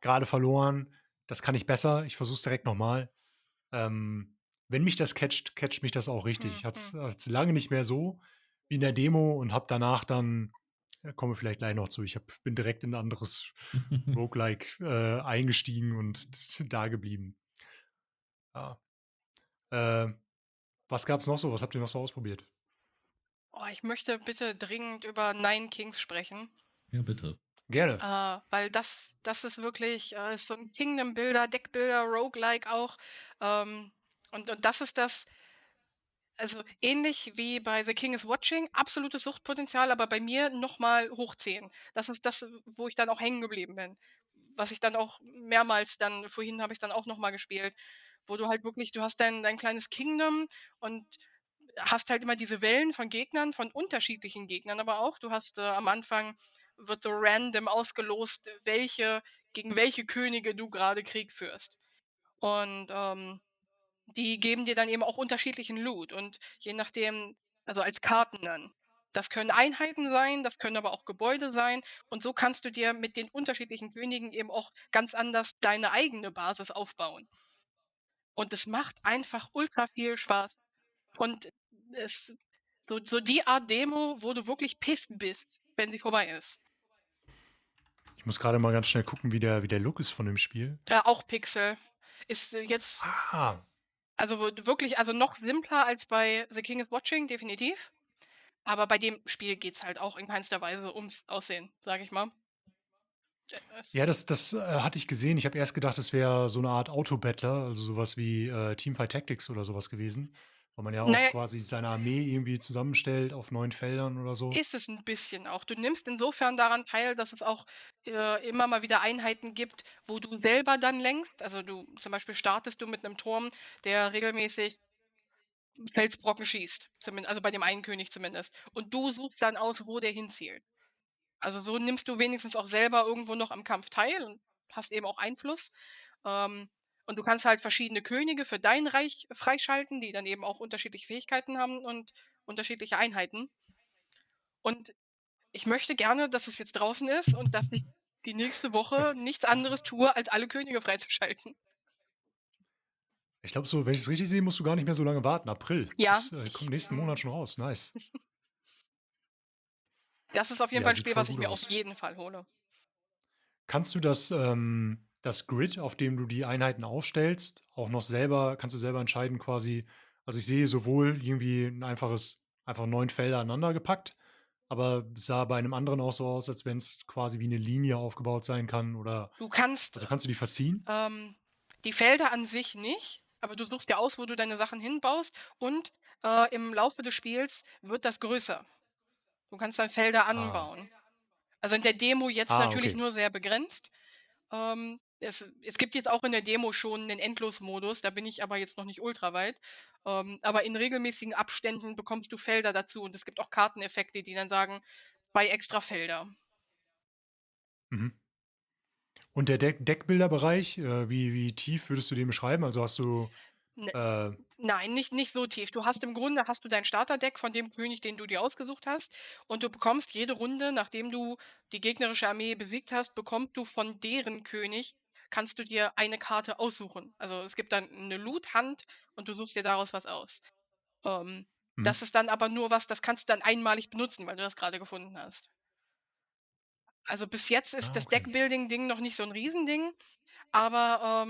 gerade verloren, das kann ich besser, ich versuche es direkt noch mal." Wenn mich das catcht mich das auch richtig. Ich Mhm. hatte es lange nicht mehr so wie in der Demo und habe danach dann kommen wir vielleicht gleich noch zu. Bin direkt in 'n anderes Roguelike, eingestiegen und da geblieben. Ja. Äh, was gab's noch so? Was habt ihr noch so ausprobiert? Oh, ich möchte bitte dringend über Nine Kings sprechen. Ja, bitte. Gerne. Weil das ist wirklich ist so 'n Kingdom-Builder, Deck-Builder, Roguelike auch. Ähm, und das ist das also, ähnlich wie bei „The King is Watching", absolutes Suchtpotenzial, aber bei mir noch mal hoch 10. Das ist das, wo ich dann auch hängen geblieben bin. Was ich dann auch mehrmals dann vorhin habe ich's dann auch noch mal gespielt, wo du halt wirklich du hast dein kleines Kingdom und hast halt immer diese Wellen von Gegnern, von unterschiedlichen Gegnern aber auch. Du hast, am Anfang wird so random ausgelost, welche gegen welche Könige du grade Krieg führst. Und, die geben dir dann eben auch unterschiedlichen Loot und je nachdem also als Karten dann. Das können Einheiten sein, das können aber auch Gebäude sein und so kannst du dir mit den unterschiedlichen Königen eben auch ganz anders deine eigene Basis aufbauen. Und es macht einfach ultra viel Spaß. Und es so die Art Demo, wo du wirklich pissed bist, wenn sie vorbei ist. Ich muss gerade mal ganz schnell gucken, wie der Look ist von dem Spiel. Auch Pixel. Ist, jetzt Ah, also wo du wirklich also noch simpler als bei „The King is Watching", definitiv. Aber bei dem Spiel geht's halt auch in keinster Weise ums Aussehen, sage ich mal. Es ja, das hatte ich gesehen. Ich habe erst gedacht, es wäre so eine Art Auto-Battler, also sowas wie, Teamfight Tactics oder sowas gewesen, wo man ja na auch ja, quasi seine Armee irgendwie zusammenstellt auf 9 Feldern oder so. ist es 'n bisschen auch. Du nimmst insofern daran teil, dass es auch, immer mal wieder Einheiten gibt, wo du selber dann lenkst. Also, du zum Beispiel startest du mit 'nem Turm, der regelmäßig Felsbrocken schießt, also bei dem einen König zumindest. Und du suchst dann aus, wo der hinzielt. Also, so nimmst du wenigstens auch selber irgendwo noch am Kampf teil und hast eben auch Einfluss. Ähm, und du kannst halt verschiedene Könige für dein Reich freischalten, die dann eben auch unterschiedliche Fähigkeiten haben und unterschiedliche Einheiten. Und ich möchte gerne, dass es jetzt draußen ist und dass ich die nächste Woche nichts anderes tue, als alle Könige freizuschalten. Ich glaube so, wenn ich's richtig sehe, musst du gar nicht mehr so lange warten. April. Ja, Kommt nächsten Monat schon raus. Nice. das ist auf jeden Ja, Fall 'n sieht Spiel, voll was ich gut mir auf aus. jeden Fall hole. Kannst du das Grid, auf dem du die Einheiten aufstellst, auch noch selber kannst du selber entscheiden quasi also, ich sehe sowohl irgendwie 'n einfach 9 Felder aneinander gepackt, aber es sah bei einem anderen auch so aus, als wenn es quasi wie eine Linie aufgebaut sein kann oder Du kannst, also, kannst du die verziehen? ähm, die Felder an sich nicht, aber du suchst dir aus, wo du deine Sachen hinbaust und, im Laufe des Spiels wird das größer. Du kannst dann Felder Ah. anbauen. Also, in der Demo jetzt Ah, natürlich okay. nur sehr begrenzt. Es gibt jetzt auch in der Demo schon 'nen Endlosmodus, da bin ich aber jetzt noch nicht ultraweit. Aber in regelmäßigen Abständen bekommst du Felder dazu und es gibt auch Karteneffekte, die dann sagen: „2 extra Felder." Mhm. Und der Deckbilderbereich, wie tief würdest du den beschreiben? Also, hast du, Ne, äh nein, nicht so tief. Du hast im Grunde hast du dein Starterdeck von dem König, den du dir ausgesucht hast und du bekommst jede Runde, nachdem du die gegnerische Armee besiegt hast, bekommst du von deren König kannst du dir eine Karte aussuchen. Also, es gibt dann 'ne Loot-Hand und du suchst dir daraus was aus. Ähm, mhm. das ist dann aber nur was, das kannst du dann einmalig benutzen, weil du das grade gefunden hast. Also, bis jetzt ist Ah, das okay. Deckbuilding-Ding noch nicht so 'n Riesending, aber,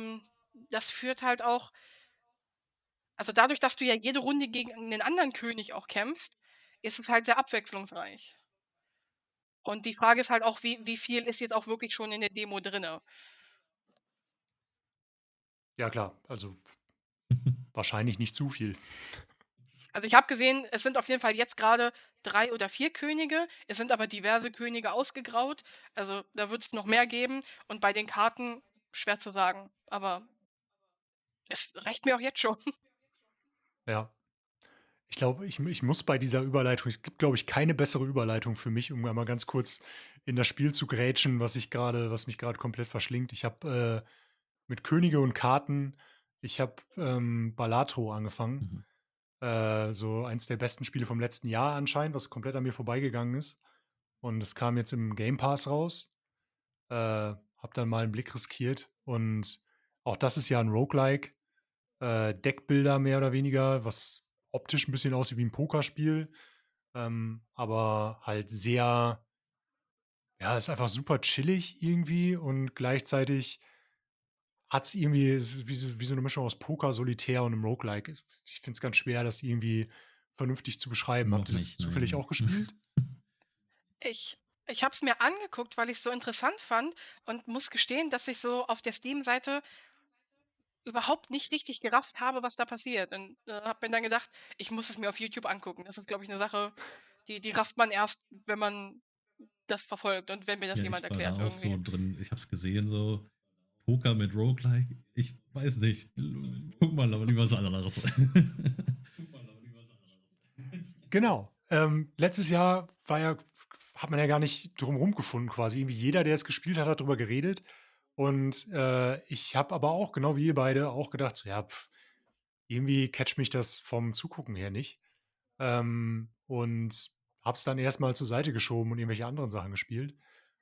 das führt halt auch also, dadurch, dass du ja jede Runde gegen 'nen anderen König auch kämpfst, ist es halt sehr abwechslungsreich. Und die Frage ist halt auch, wie viel ist jetzt auch wirklich schon in der Demo drinne? Ja klar, also, wahrscheinlich nicht zu viel. Also, ich habe gesehen, es sind auf jeden Fall jetzt grade 3 oder 4 Könige. Es sind aber diverse Könige ausgegraut. Also, da wird's noch mehr geben und bei den Karten schwer zu sagen, aber es reicht mir auch jetzt schon. Ja. Ich glaube, ich muss bei dieser Überleitung es gibt, glaube ich, keine bessere Überleitung für mich, um einmal ganz kurz in das Spiel zu grätschen, was mich gerade komplett verschlingt. Ich habe, mit Könige und Karten ich habe, Balatro angefangen. Mhm. So eins der besten Spiele vom letzten Jahr anscheinend, was komplett an mir vorbeigegangen ist. Und es kam jetzt im Game Pass raus. Habe dann mal einen Blick riskiert und auch das ist ja ein Roguelike, Deckbilder mehr oder weniger, was optisch ein bisschen aussieht wie ein Pokerspiel, aber halt sehr ja, ist einfach super chillig irgendwie und gleichzeitig hat's irgendwie ist wie so 'ne Mischung aus Poker, Solitär und 'nem Roguelike. Ich finde es ganz schwer, das irgendwie vernünftig zu beschreiben. Habt Noch ihr das nicht, zufällig nein. auch gespielt? Ich Ich habe es mir angeguckt, weil ich's so interessant fand und muss gestehen, dass ich so auf der Steam-Seite überhaupt nicht richtig gerafft habe, was da passiert und, habe mir dann gedacht, ich muss es mir auf YouTube angucken. Das ist, glaube ich, 'ne Sache, die rafft man erst, wenn man das verfolgt und wenn mir das Ja, jemand ich war da erklärt auch so irgendwie. drin. Ich habe es gesehen, so Poker mit Roguelike. Ich weiß nicht. Guck mal lieber was anderes. Genau. Letztes Jahr hat man ja gar nicht drum rumgefunden quasi. Irgendwie jeder, der es gespielt hat, hat drüber geredet. Und, ich habe aber auch, genau wie ihr beide, auch gedacht so: „Ja, irgendwie catcht mich das vom Zugucken her nicht.“ und habe es dann erst mal zur Seite geschoben und irgendwelche anderen Sachen gespielt.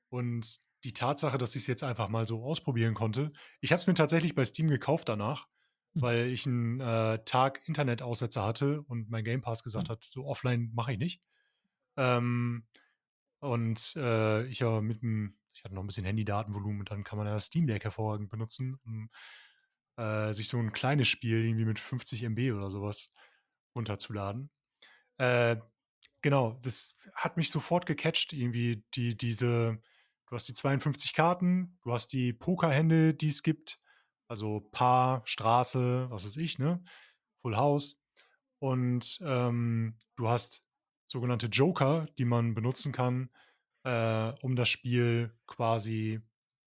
Und die Tatsache, dass ich es jetzt einfach mal so ausprobieren konnte, ich habe es mir tatsächlich bei Steam gekauft danach, Hm, weil ich einen Tag Internetaussetzer hatte und mein Game Pass hm. gesagt hat: „So offline mache ich nicht.“ Ähm, und, ich hatte noch ein bisschen Handydatenvolumen und dann kann man ja das Steam Deck hervorragend benutzen, um, sich so ein kleines Spiel irgendwie mit 50 MB oder sowas runterzuladen. Äh, genau, das hat mich sofort gecatcht irgendwie du hast die 52 Karten, du hast die Pokerhände, die es gibt, also Paar, Straße, was weiß ich, ne? Full House. Und, du hast sogenannte Joker, die man benutzen kann, um das Spiel quasi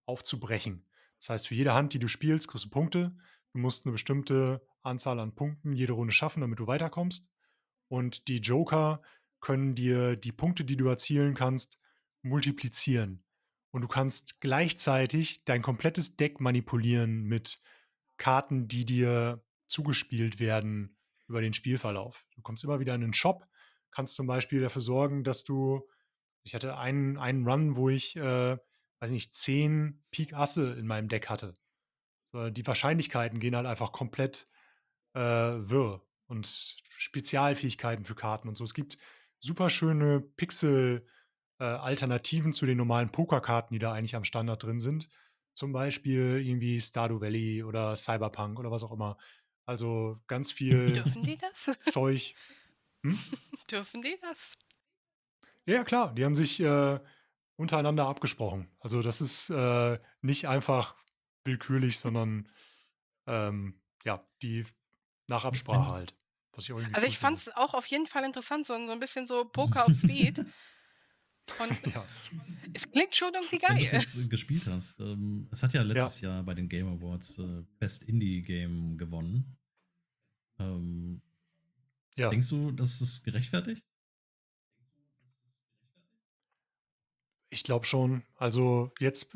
aufzubrechen. Das heißt, für jede Hand, die du spielst, kriegst du Punkte. Du musst eine bestimmte Anzahl an Punkten jede Runde schaffen, damit du weiterkommst. Und die Joker können dir die Punkte, die du erzielen kannst, multiplizieren. Und du kannst gleichzeitig dein komplettes Deck manipulieren mit Karten, die dir zugespielt werden über den Spielverlauf. Du kommst immer wieder in den Shop, kannst zum Beispiel dafür sorgen, dass du ich hatte einen Run, wo ich, weiß nicht, 10 Pik Asse in meinem Deck hatte. So, die Wahrscheinlichkeiten gehen halt einfach komplett, wirr und Spezialfähigkeiten für Karten und so. Es gibt super schöne Pixel, Alternativen zu den normalen Pokerkarten, die da eigentlich am Standard drin sind. Zum Beispiel irgendwie Stardew Valley oder Cyberpunk oder was auch immer. Also, ganz viel Dürfen die das? Zeug. Hm? Dürfen die das? Ja, klar, die haben sich, untereinander abgesprochen. Also, das ist, nicht einfach willkürlich, sondern, ja, die nach Ich Absprache finde, halt, was ich auch irgendwie Also, cool ich finde. fand's auch auf jeden Fall interessant, so 'n bisschen so Poker auf Speed und Ja, es klingt schon irgendwie wenn du es geil. jetzt gespielt hast, es hat ja ja, letztes Jahr bei den Game Awards Best Indie Game gewonnen. Ähm, ja. denkst du, das ist gerechtfertigt? Ich glaube schon. Also, jetzt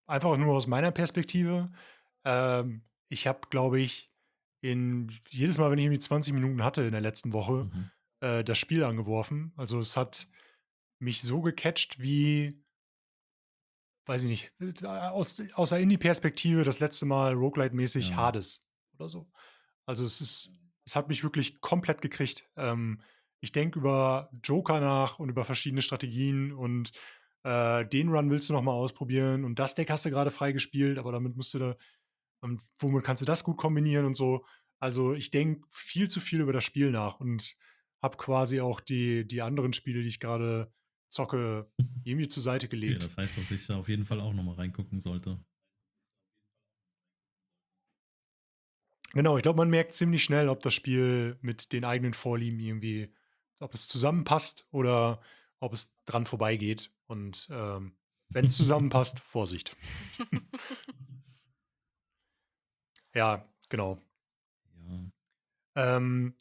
einfach nur aus meiner Perspektive. Ich habe, glaube ich, in jedes Mal, wenn ich irgendwie 20 Minuten hatte in der letzten Woche, Mhm. das Spiel angeworfen. Also, es hat mich so gecatcht wie weiß ich nicht, aus der Indie-Perspektive das letzte Mal Roguelite-mäßig Ja. Hades oder so. Also, es hat mich wirklich komplett gekriegt. Ich denke über Joker nach und über verschiedene Strategien und, den Run willst du noch mal ausprobieren und das Deck hast du gerade freigespielt, aber damit musst du da und womit kannst du das gut kombinieren und so. Also, ich denke viel zu viel über das Spiel nach und habe quasi auch die anderen Spiele, die ich gerade zocke, irgendwie zur Seite Okay, gelegt. das heißt, dass ich da auf jeden Fall auch nochmal reingucken sollte. Genau, ich glaube, man merkt ziemlich schnell, ob das Spiel mit den eigenen Vorlieben irgendwie ob es zusammenpasst oder ob es dran vorbeigeht. Und, wenn es zusammenpasst, Vorsicht. Ja, genau. Ja, Ähm,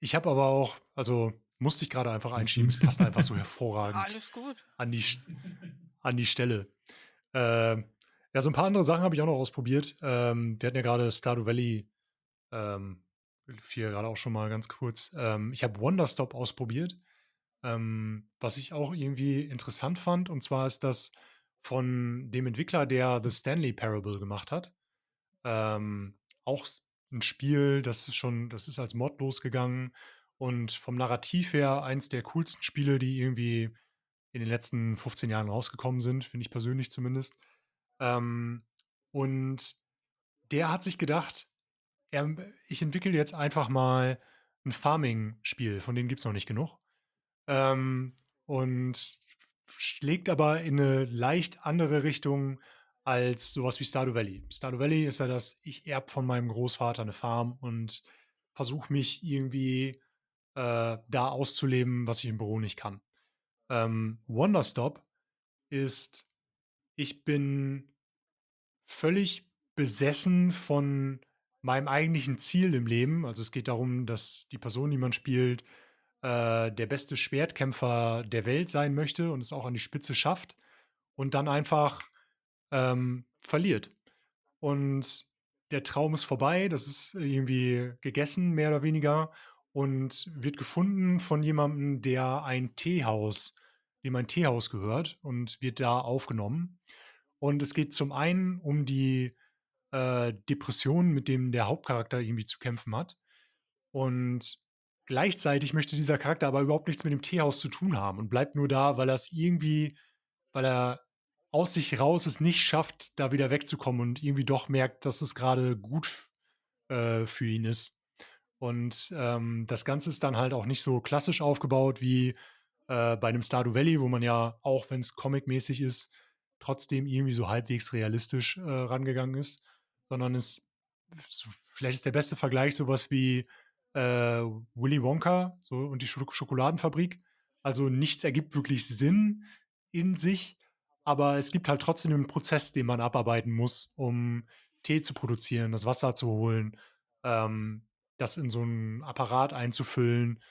ich habe aber auch also, musste ich gerade einfach alles einschieben. gut. Es passt einfach so hervorragend Alles gut. an die Stelle. Ähm, ja, so ein paar andere Sachen habe ich auch noch ausprobiert. Wir hatten ja gerade Stardew Valley, ähm, fiel ja grade auch schon mal ganz kurz. Ich habe Wonderstop ausprobiert, was ich auch irgendwie interessant fand. Und zwar ist das von dem Entwickler, der The Stanley Parable gemacht hat. Auch 'n Spiel, das ist als Mod losgegangen und vom Narrativ her eins der coolsten Spiele, die irgendwie in den letzten 15 Jahren rausgekommen sind, finde ich persönlich zumindest. Ähm, und der hat sich gedacht, ich entwickle jetzt einfach mal ein Farming-Spiel, von denen gibt's noch nicht genug. Ähm, und schlägt aber in eine leicht andere Richtung als sowas wie Stardew Valley. Stardew Valley ist ja das, ich erbe von meinem Großvater eine Farm und versuche mich irgendwie, da auszuleben, was ich im Büro nicht kann. Wonderstop ist, ich bin völlig besessen von meinem eigentlichen Ziel im Leben. Also, es geht darum, dass die Person, die man spielt, der beste Schwertkämpfer der Welt sein möchte und es auch an die Spitze schafft und dann einfach, verliert. Und der Traum ist vorbei, das ist irgendwie gegessen, mehr oder weniger, und wird gefunden von jemandem, dem ein Teehaus gehört, und wird da aufgenommen. Und es geht zum einen um die, Depression, mit dem der Hauptcharakter irgendwie zu kämpfen hat. Und gleichzeitig möchte dieser Charakter aber überhaupt nichts mit dem Teehaus zu tun haben und bleibt nur da, weil er aus sich raus es nicht schafft, da wieder wegzukommen und irgendwie doch merkt, dass es gerade gut für ihn ist. Und, das Ganze ist dann halt auch nicht so klassisch aufgebaut wie, bei einem Stardew Valley, wo man ja, auch wenn es comicmäßig ist, trotzdem irgendwie so halbwegs realistisch, rangegangen ist, sondern vielleicht ist der beste Vergleich sowas wie, Willy Wonka so und die Schokoladenfabrik. Also, nichts ergibt wirklich Sinn in sich, aber es gibt halt trotzdem einen Prozess, den man abarbeiten muss, um Tee zu produzieren, das Wasser zu holen, ähm, das in so 'n Apparat einzufüllen,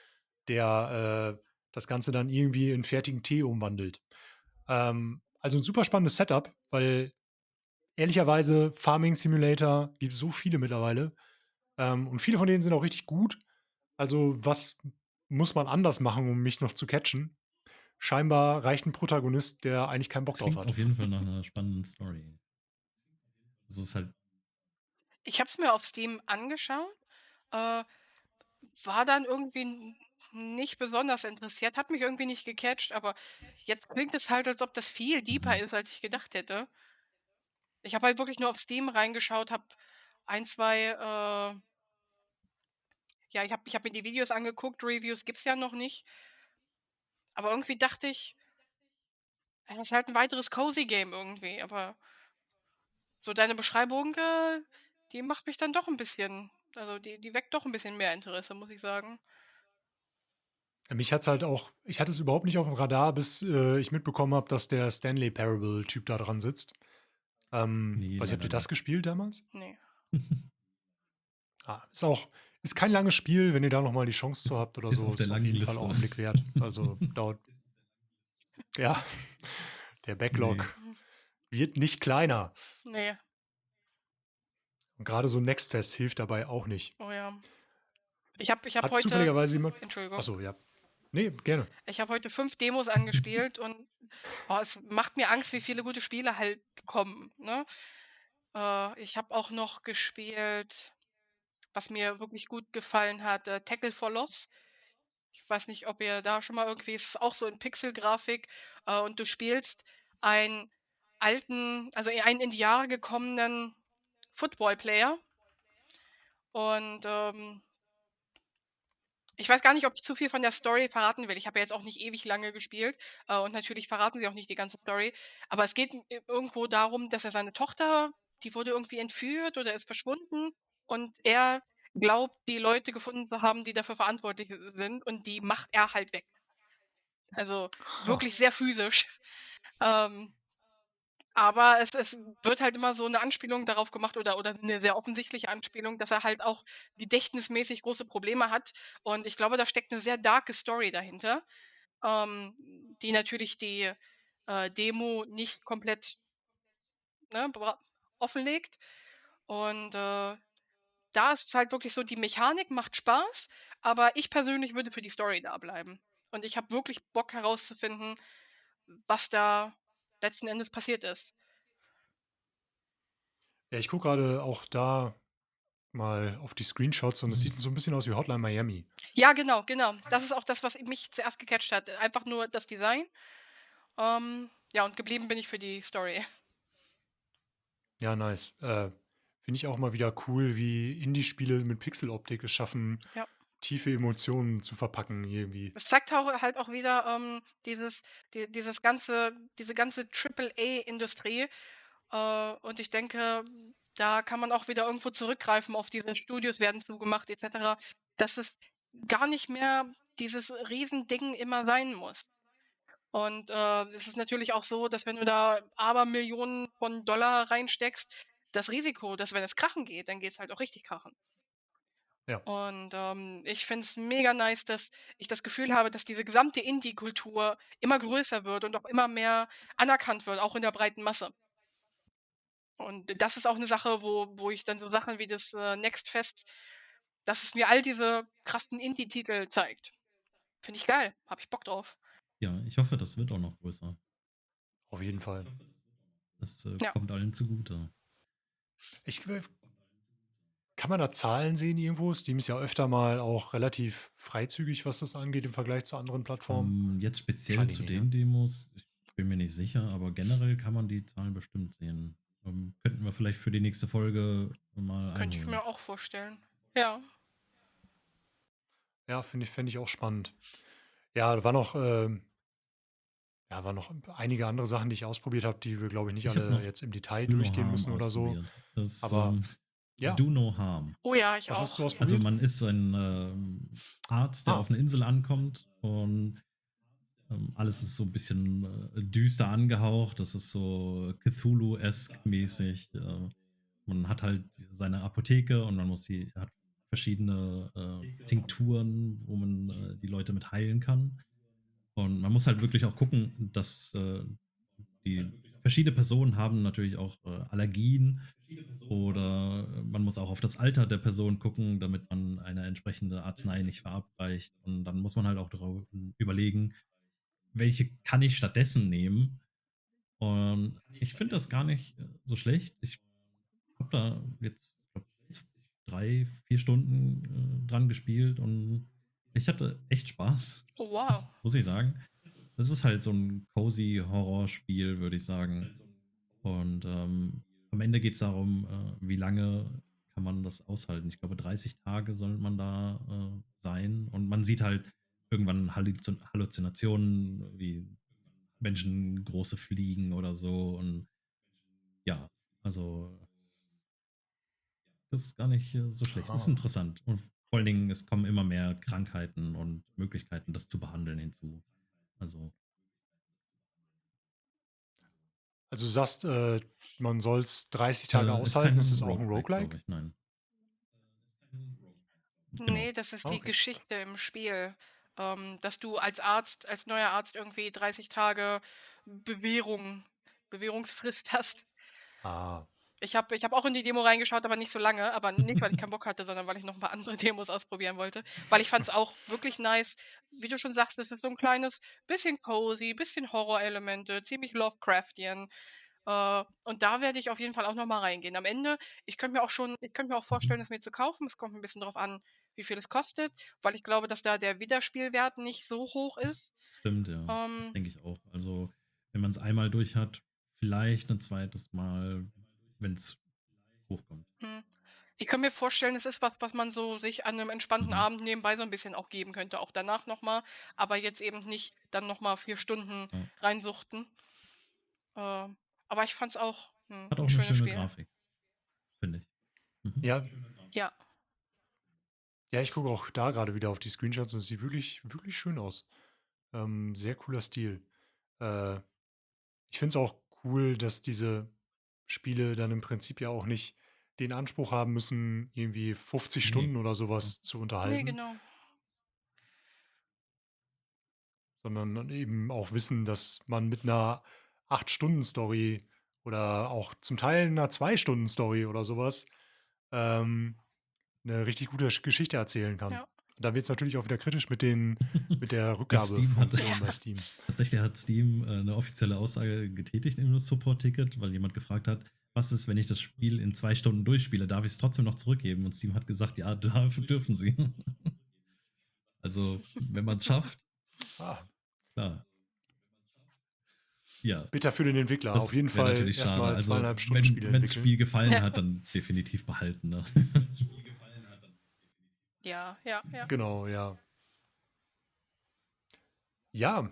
der, das Ganze dann irgendwie in fertigen Tee umwandelt. Also 'n super spannendes Setup, weil ehrlicherweise Farming Simulator gibt es so viele mittlerweile, und viele von denen sind auch richtig gut. Also, was muss man anders machen, um mich noch zu catchen? Scheinbar reicht 'n Protagonist, der eigentlich keinen Bock Das drauf klingt hat. auf jeden Fall nach einer spannenden Story. Also, es ist halt Ich habe es mir auf Steam angeschaut, äh, war dann irgendwie nicht besonders interessiert, hat mich irgendwie nicht gecatcht, aber jetzt klingt es halt, als ob das viel deeper mhm. ist, als ich gedacht hätte. Ich habe halt wirklich nur auf Steam reingeschaut, habe ein, 2, ja, ich habe mir die Videos angeguckt, Reviews gibt's ja noch nicht, aber irgendwie dachte ich, ja, das ist halt 'n weiteres Cozy Game irgendwie, aber so deine Beschreibung, die macht mich dann doch 'n bisschen, also die weckt doch 'n bisschen mehr Interesse, muss ich sagen. Mich hat's halt auch ich hatte es überhaupt nicht aufm Radar, bis, ich mitbekommen habe, dass der Stanley Parable-Typ da dran sitzt. Ne, Weiß nicht, habt leider ihr das nicht. gespielt damals? Ne. Ah, ist kein langes Spiel, wenn ihr da noch mal die Chance zu habt oder Ist so, auf der ist auf langen jeden Fall auch Liste. 'n Blick wert. Also, dauert ja, der Ne. Backlog wird nicht kleiner. Ne. Und grade so Nextfest hilft dabei auch nicht. Oh ja. Ich habe Hat heute zufälligerweise jemand Ach Entschuldigung. so, ja. Ne, gerne. Ich habe heute 5 Demos angespielt und, oh, es macht mir Angst, wie viele gute Spiele halt kommen, ne? Ich habe auch noch gespielt, was mir wirklich gut gefallen hat, Tackle for Loss. Ich weiß nicht, ob ihr da schon mal irgendwie, es ist auch so in Pixelgrafik, und du spielst einen einen in die Jahre gekommenen Football-Player und, ich weiß gar nicht, ob ich zu viel von der Story verraten will. Ich habe ja jetzt auch nicht ewig lange gespielt, und natürlich verraten sie auch nicht die ganze Story. Aber es geht irgendwo darum, dass er seine Tochter, die wurde irgendwie entführt oder ist verschwunden und er glaubt, die Leute gefunden zu haben, die dafür verantwortlich sind und die macht er halt weg. Also, Ha. wirklich sehr physisch. Ähm, aber es wird halt immer so 'ne Anspielung darauf gemacht oder 'ne sehr offensichtliche Anspielung, dass er halt auch gedächtnismäßig große Probleme hat. Und ich glaube, da steckt 'ne sehr darke Story dahinter, die natürlich die, Demo nicht komplett, ne, offenlegt. Und, da ist es halt wirklich so, die Mechanik macht Spaß, aber ich persönlich würde für die Story da bleiben. Und ich habe wirklich Bock herauszufinden, was da letzten Endes passiert ist. Ja, ich gucke grade auch da mal auf die Screenshots und es Mhm. sieht so 'n bisschen aus wie Hotline Miami. Ja, genau, genau. Das ist auch das, was mich zuerst gecatcht hat. Einfach nur das Design. Ja, und geblieben bin ich für die Story. Ja, nice. Finde ich auch mal wieder cool, wie Indie-Spiele mit Pixeloptik es schaffen, Ja. tiefe Emotionen zu verpacken irgendwie. Das zeigt auch halt auch wieder, diese ganze Triple-A-Industrie. Und ich denke, da kann man auch wieder irgendwo zurückgreifen auf diese Studios werden zugemacht et cetera, dass es gar nicht mehr dieses Riesending immer sein muss. Und, es ist natürlich auch so, dass wenn du da Abermillionen von Dollar reinsteckst, das Risiko, dass wenn es krachen geht, dann geht's halt auch richtig krachen. Ja. Und, ich finde es mega nice, dass ich das Gefühl habe, dass diese gesamte Indie-Kultur immer größer wird und auch immer mehr anerkannt wird, auch in der breiten Masse. Und das ist auch 'ne Sache, wo ich dann so Sachen wie das, Next Fest dass es mir all diese krassen Indie-Titel zeigt. Finde ich geil, habe ich Bock drauf. Ja, ich hoffe, das wird auch noch größer. Auf jeden Fall. Das Ja, kommt allen zugute. Ich kann man da Zahlen sehen irgendwo? Steam ist ja öfter mal auch relativ freizügig, was das angeht im Vergleich zu anderen Plattformen. Jetzt speziell Wahrscheinlich zu nicht, ne? den Demos, ich bin mir nicht sicher, aber generell kann man die Zahlen bestimmt sehen. Könnten wir vielleicht für die nächste Folge mal könnte ich einholen. mir auch vorstellen. Ja. Ja, fände ich auch spannend. Ja, da waren noch einige andere Sachen, die ich ausprobiert habe, die wir, glaube ich, nicht Ich habe alle noch jetzt im Detail Do No durchgehen Harm müssen oder so. ausprobiert. Das Aber ja, Do No Harm. Oh ja, ich was hast auch. du Also ausprobiert? man ist ein Arzt, der Ah, auf eine Insel ankommt und alles ist so ein bisschen düster angehaucht. Das ist so Cthulhu-esque mäßig. Man hat halt seine Apotheke und hat verschiedene Tinkturen, wo man die Leute mit heilen kann. Und man muss halt wirklich auch gucken, dass die verschiedene Personen haben natürlich auch Allergien oder man muss auch auf das Alter der Person gucken, damit man eine entsprechende Arznei nicht verabreicht. Und dann muss man halt auch darüber überlegen, welche kann ich stattdessen nehmen. Und ich finde das gar nicht so schlecht. Ich habe da jetzt glaub, 3, 4 Stunden dran gespielt und ich hatte echt Spaß, Oh wow. muss ich sagen. Das ist halt so ein cozy Horrorspiel, würde ich sagen. Und am Ende geht es darum, wie lange kann man das aushalten. Ich glaube, 30 Tage soll man da sein. Und man sieht halt irgendwann Halluzinationen, wie Menschen große fliegen oder so. Und ja, also das ist gar nicht so schlecht. Das ist aha. interessant. Und vor allen Dingen, es kommen immer mehr Krankheiten und Möglichkeiten, das zu behandeln hinzu. Also, Also du sagst, man soll es 30 Tage ist aushalten. Ist kein es auch ein Roguelike, glaube Roguelike? ich. Nein. Genau. Ne, das ist Ah, die okay. Geschichte im Spiel, dass du als neuer Arzt irgendwie 30 Tage Bewährung Bewährungsfrist hast. Ah, Ich habe auch in die Demo reingeschaut, aber nicht so lange, aber nicht, weil ich keinen Bock hatte, sondern weil ich noch 'n paar andere Demos ausprobieren wollte, weil ich fand's auch wirklich nice. Wie du schon sagst, es ist so 'n kleines bisschen cozy, bisschen Horrorelemente, ziemlich Lovecraftian. Und da werde ich auf jeden Fall auch noch mal reingehen. Am Ende ich könnte mir auch vorstellen, Mhm. es mir zu kaufen. Es kommt 'n bisschen drauf an, wie viel es kostet, weil ich glaube, dass da der Wiederspielwert nicht so hoch Das ist. stimmt, ja. Das Ähm, denke ich auch. Also, wenn man es einmal durch hat, vielleicht ein zweites Mal, wenn es hochkommt. hm, ich kann mir vorstellen, es ist was, was man so sich an 'nem entspannten Mhm. Abend nebenbei so 'n bisschen auch geben könnte, auch danach noch mal, aber jetzt eben nicht dann noch mal 4 Stunden Ja. reinsuchten. Ähm, aber ich fand's auch 'n Hat auch 'n eine schönes schöne Spiel. Grafik, finde ich. Mhm. ja, Ja, ja, ich gucke auch da gerade wieder auf die Screenshots und es sieht wirklich, wirklich schön aus. Sehr cooler Stil. Äh, Ich finde es auch cool, dass diese Spiele dann im Prinzip ja auch nicht den Anspruch haben müssen, irgendwie 50 Ne, Stunden oder ja. sowas zu ne, unterhalten, genau. sondern dann eben auch wissen, dass man mit einer 8-Stunden-Story oder auch zum Teil einer 2-Stunden-Story oder sowas 'ne richtig gute Geschichte erzählen kann. Ja. Und da wird's natürlich auch wieder kritisch mit der Ja, Steam hat Rückgabefunktion bei Steam. tatsächlich hat Steam 'ne offizielle Aussage getätigt im Support-Ticket, weil jemand gefragt hat: „Was ist, wenn ich das Spiel in 2 Stunden durchspiele? Darf ich's trotzdem noch zurückgeben?“ Und Steam hat gesagt: „Ja, dürfen sie.“ Also, wenn man's schafft, Ah, klar. Ja, bitter für den Entwickler. Auf das jeden wäre Fall natürlich erst schade. mal Also, 2,5 Stunden wenn Spiele wenn's entwickeln. Spiel gefallen Ja. hat, dann definitiv behalten, ne? Ja, Ja, ja, ja. Genau, ja. Ja,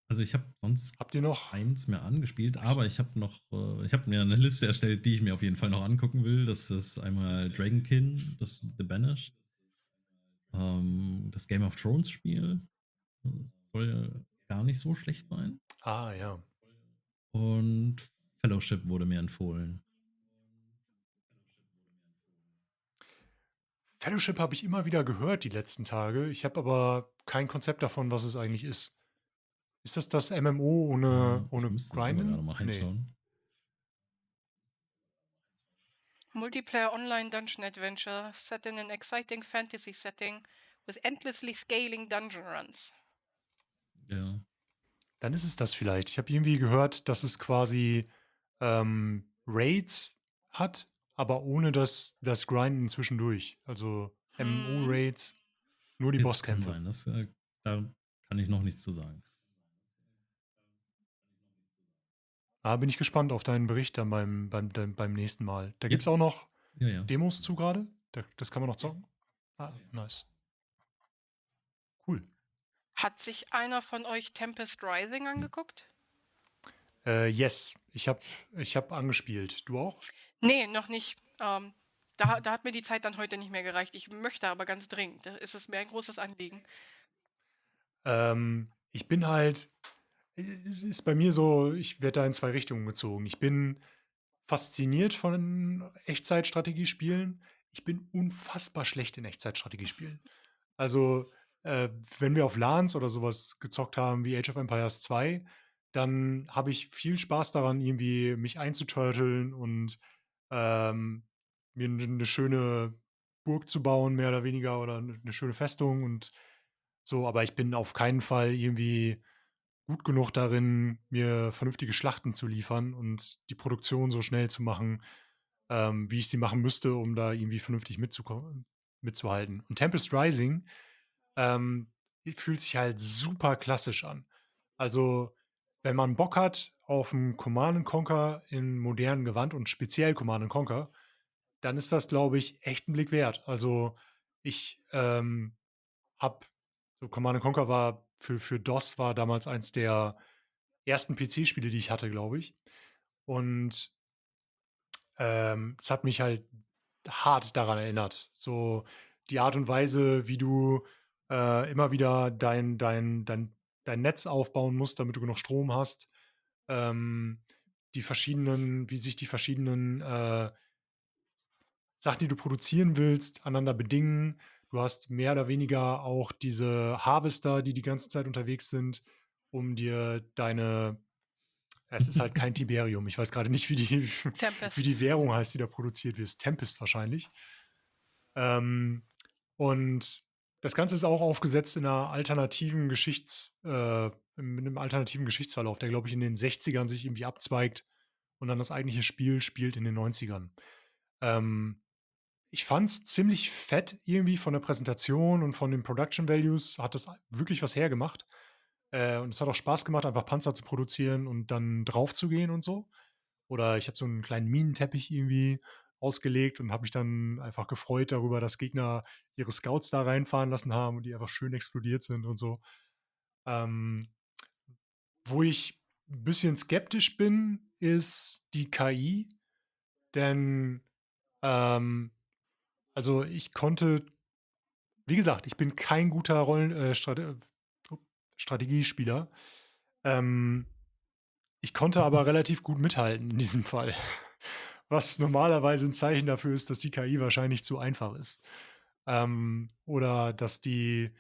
Also ich habe sonst habt ihr noch? eins mehr angespielt, aber ich habe mir eine Liste erstellt, die ich mir auf jeden Fall noch angucken will. Das ist einmal Dragonkin, das The Banished, das Game of Thrones Spiel. Das soll ja gar nicht so schlecht sein. Ah, ja. Und Fellowship wurde mir empfohlen. Fellowship habe ich immer wieder gehört die letzten Tage. Ich habe aber kein Konzept davon, was es eigentlich ist. Ist das MMO Ich ohne müsste es aber gerade Grinden? mal Nee. reinschauen. Multiplayer Online Dungeon Adventure set in an exciting fantasy setting with endlessly scaling dungeon runs. Ja. Dann ist es das vielleicht. Ich habe irgendwie gehört, dass es quasi Raids hat, aber ohne das Grinden zwischendurch. Also Hm. MMO-Raids, nur die Es kann Bosskämpfe. sein, da kann ich noch nichts zu sagen. Da bin ich gespannt auf deinen Bericht dann beim nächsten Mal. Da Ja, gibt es auch noch ja, ja. Demos zu gerade. Das kann man noch zocken. Ah, nice. Cool. Hat sich einer von euch Tempest Rising angeguckt? Yes, ich hab angespielt. Du auch? Nee, noch nicht. Da hat mir die Zeit dann heute nicht mehr gereicht. Ich möchte aber ganz dringend. Da ist es mir ein großes Anliegen. Ich bin halt, ist bei mir so, ich werde da in zwei Richtungen gezogen. Ich bin fasziniert von Echtzeitstrategiespielen. Ich bin unfassbar schlecht in Echtzeitstrategiespielen. Also, wenn wir auf LANs oder sowas gezockt haben wie Age of Empires 2, dann habe ich viel Spaß daran, irgendwie mich einzuturteln und ähm, mir eine schöne Burg zu bauen, mehr oder weniger, oder eine schöne Festung und so. Aber ich bin auf keinen Fall irgendwie gut genug darin, mir vernünftige Schlachten zu liefern und die Produktion so schnell zu machen, wie ich sie machen müsste, um da irgendwie vernünftig mitzuhalten. Und Tempest Rising ähm, fühlt sich halt super klassisch an. Also, wenn man Bock hat auf ein Command Conquer in modernem Gewand und speziell Command Conquer, dann ist das, glaube ich, echt 'n Blick wert. Also, ich, habe so Command Conquer war für DOS war damals eins der ersten PC-Spiele, die ich hatte, glaube ich. Und, es hat mich halt hart daran erinnert. So die Art und Weise, wie du, immer wieder dein Netz aufbauen musst, damit du genug Strom hast. Ähm, wie sich die verschiedenen, Sachen, die du produzieren willst, aneinander bedingen. Du hast mehr oder weniger auch diese Harvester, die ganze Zeit unterwegs sind, um dir deine es ist halt kein Tiberium. Ich weiß gerade nicht, wie Tempest. die Währung heißt, die da produziert wird. Tempest wahrscheinlich. Ähm, und das Ganze ist auch aufgesetzt in einer alternativen mit einem alternativen Geschichtsverlauf, der, glaube ich, in den 60ern sich irgendwie abzweigt und dann das eigentliche Spiel spielt in den 90ern. Ähm, Ich fand's ziemlich fett irgendwie von der Präsentation und von den Production Values hat das wirklich was hergemacht. Und es hat auch Spaß gemacht, einfach Panzer zu produzieren und dann draufzugehen und so. Oder ich habe so einen kleinen Minenteppich irgendwie ausgelegt und habe mich dann einfach gefreut darüber, dass Gegner ihre Scouts da reinfahren lassen haben und die einfach schön explodiert sind und so. Ähm, Wo ich 'n bisschen skeptisch bin, ist die KI, denn, ähm also, ich konnte wie gesagt, ich bin kein guter Rollen Strategiespieler. Ähm, Ich konnte aber relativ gut mithalten in diesem Fall, was normalerweise 'n Zeichen dafür ist, dass die KI wahrscheinlich zu einfach ist, oder dass die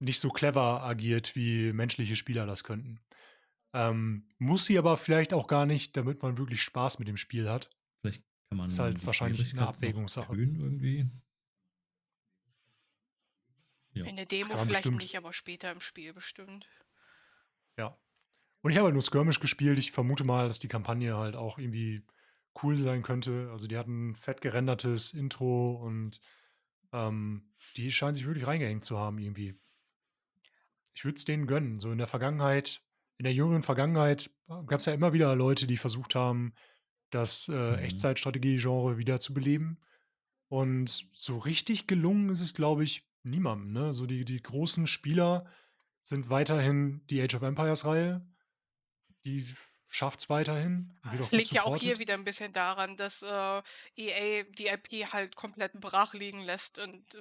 nicht so clever agiert, wie menschliche Spieler das könnten. Muss sie aber vielleicht auch gar nicht, damit man wirklich Spaß mit dem Spiel hat. Vielleicht kann Ist man halt die wahrscheinlich 'ne Schwierigkeit noch Abwägungssache. erhöhen irgendwie. Ja. In der Demo Kann man vielleicht bestimmt, nicht, aber später im Spiel bestimmt. ja. Und ich habe halt nur Skirmish gespielt. Ich vermute mal, dass die Kampagne halt auch irgendwie cool sein könnte. Also, die hatten 'n fett gerendertes Intro und, die scheinen sich wirklich reingehängt zu haben irgendwie. Ich würde es denen gönnen. So in der jüngeren Vergangenheit gab es ja immer wieder Leute, die versucht haben, das, Mhm. Echtzeitstrategie-Genre wiederzubeleben. Und so richtig gelungen ist es, glaube ich, niemandem, ne? So die großen Spieler sind weiterhin die Age of Empires-Reihe, die schafft's weiterhin und wird auch Es gut liegt ja auch hier supported. wieder 'n bisschen daran, dass, EA die IP halt komplett brach liegen lässt und,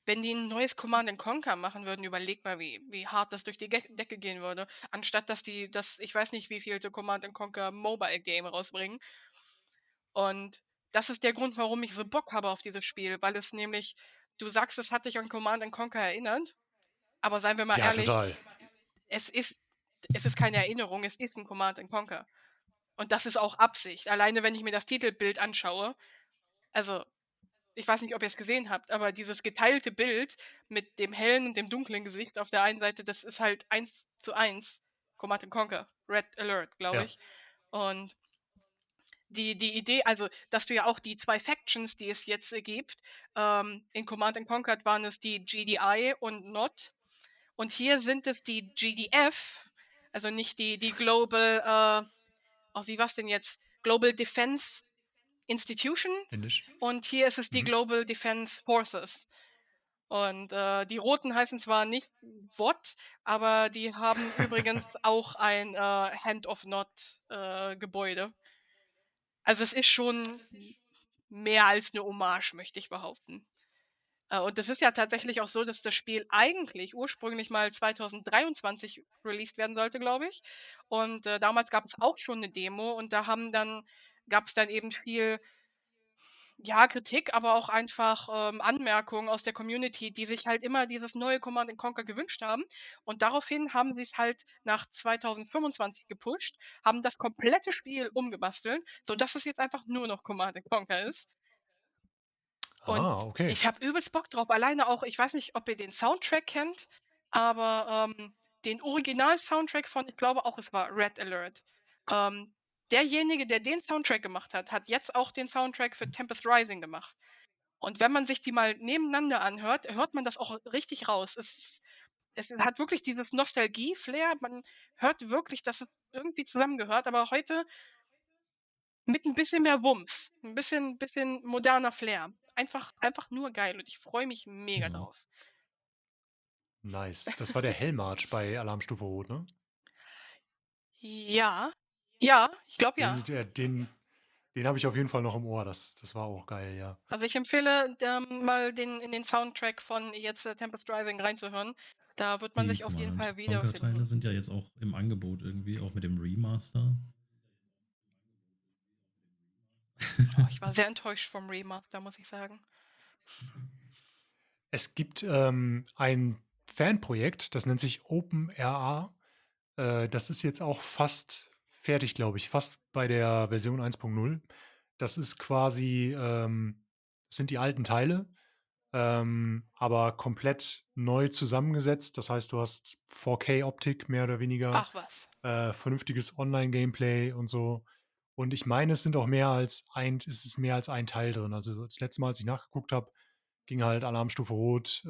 wenn die 'n neues Command& and Conquer machen würden, überleg mal, wie hart das durch die Decke gehen würde, anstatt dass die das ich weiß nicht, wievielte Command& and Conquer Mobile Game rausbringen. Und das ist der Grund, warum ich so Bock habe auf dieses Spiel, weil es nämlich du sagst, es hat dich an Command& and Conquer erinnert, aber seien wir mal Ja, ehrlich, total. es ist es ist keine Erinnerung, es ist 'n Command& and Conquer. Und das ist auch Absicht. Alleine, wenn ich mir das Titelbild anschaue, also, ich weiß nicht, ob ihr's gesehen habt, aber dieses geteilte Bild mit dem hellen und dem dunklen Gesicht auf der einen Seite, das ist halt 1:1 Command& and Conquer, Red Alert, glaube Ja, ich. Und die Idee also, dass du ja auch die 2 Factions, die es jetzt, gibt, in Command& and Conquer waren es die GDI und NOT und hier sind es die GDF, also nicht die Global, oh, wie war's denn jetzt? Global Defense Institution indisch. und hier ist es die Mhm. Global Defense Forces. Und, die Roten heißen zwar nicht WOT, aber die haben übrigens auch ein, Hand of Nod, Gebäude. Also, es ist schon mehr als 'ne Hommage, möchte ich behaupten. Und das ist ja tatsächlich auch so, dass das Spiel eigentlich ursprünglich mal 2023 released werden sollte, glaube ich. Und, damals gab es auch schon 'ne Demo und da gab's dann eben viel, ja, Kritik, aber auch einfach, Anmerkungen aus der Community, die sich halt immer dieses neue Command& and Conquer gewünscht haben. Und daraufhin haben sie's halt nach 2025 gepusht, haben das komplette Spiel umgebastelt, sodass es jetzt einfach nur noch Command& and Conquer ist. Und Ah, okay. ich habe übelst Bock drauf. Alleine auch ich weiß nicht, ob ihr den Soundtrack kennt, aber, den Original-Soundtrack von ich glaube auch, es war Red Alert. Derjenige, der den Soundtrack gemacht hat, hat jetzt auch den Soundtrack für Tempest Rising gemacht. Und wenn man sich die mal nebeneinander anhört, hört man das auch richtig raus. Es hat wirklich dieses Nostalgie-Flair. Man hört wirklich, dass es irgendwie zusammengehört, aber heute mit 'n bisschen mehr Wumms, 'n bisschen moderner Flair. Einfach nur geil und ich freue mich mega Ja. drauf. Nice. Das war der Hellmarch bei Alarmstufe Rot, ne? Ja, ja, ich glaube ja. Den habe ich auf jeden Fall noch im Ohr. Das war auch geil, ja. Also, ich empfehle, mal den Soundtrack von jetzt, Tempest Rising reinzuhören. Da wird man Die sich auf jeden Command Fall Conquer Teile wiederfinden. sind ja jetzt auch im Angebot irgendwie, auch mit dem Remaster. Oh, ich war sehr enttäuscht vom Remaster, muss ich sagen. Es gibt, ein Fanprojekt, das nennt sich OpenRA. Das ist jetzt auch fast fertig, glaube ich, fast bei der Version 1.0. Das ist quasi das sind die alten Teile, aber komplett neu zusammengesetzt. Das heißt, du hast 4K-Optik mehr oder weniger, Ach was. vernünftiges Online-Gameplay und so. Und ich meine, es ist mehr als ein Teil drin. Also, das letzte Mal, als ich nachgeguckt habe, ging halt Alarmstufe Rot,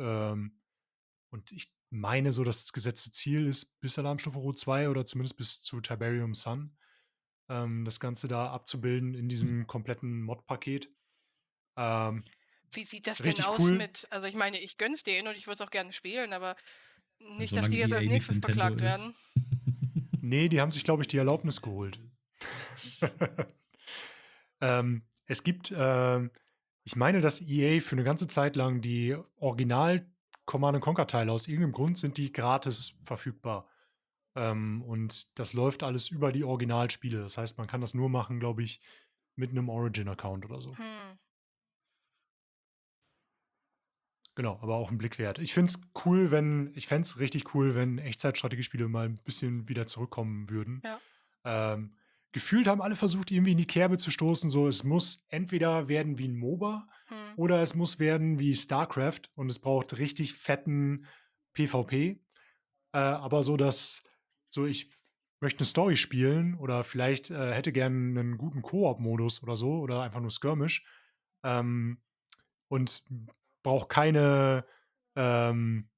und ich meine so, dass das gesetzte Ziel ist, bis Alarmstufe Rot 2 oder zumindest bis zu Tiberium Sun, das Ganze da abzubilden in Hm. diesem kompletten Mod-Paket. Ähm, Wie sieht das denn richtig aus cool. mit also, ich meine, ich gönn's denen und ich würde es auch gerne spielen, aber nicht, dass die Solange jetzt als EA nicht Nächstes Nintendo verklagt ist. werden. Ne, die haben sich, glaube ich, die Erlaubnis geholt. Es gibt, ich meine, dass EA für eine ganze Zeit lang die Original Command& Conquer Teile aus irgendeinem Grund sind die gratis verfügbar. Und das läuft alles über die Originalspiele. Das heißt, man kann das nur machen, glaube ich, mit einem Origin-Account oder so. Hm, Genau, aber auch 'n Blick wert. Ich fände es richtig cool, wenn Echtzeitstrategiespiele mal 'n bisschen wieder zurückkommen würden. ja. Ähm, Gefühlt haben alle versucht, irgendwie in die Kerbe zu stoßen, so es muss entweder werden wie 'n MOBA Mhm. oder es muss werden wie StarCraft und es braucht richtig fetten PvP. Aber so, dass so ich möchte 'ne Story spielen oder vielleicht, hätte gern 'nen guten Koop-Modus oder so oder einfach nur Skirmish, ähm, und brauche keine, ähm,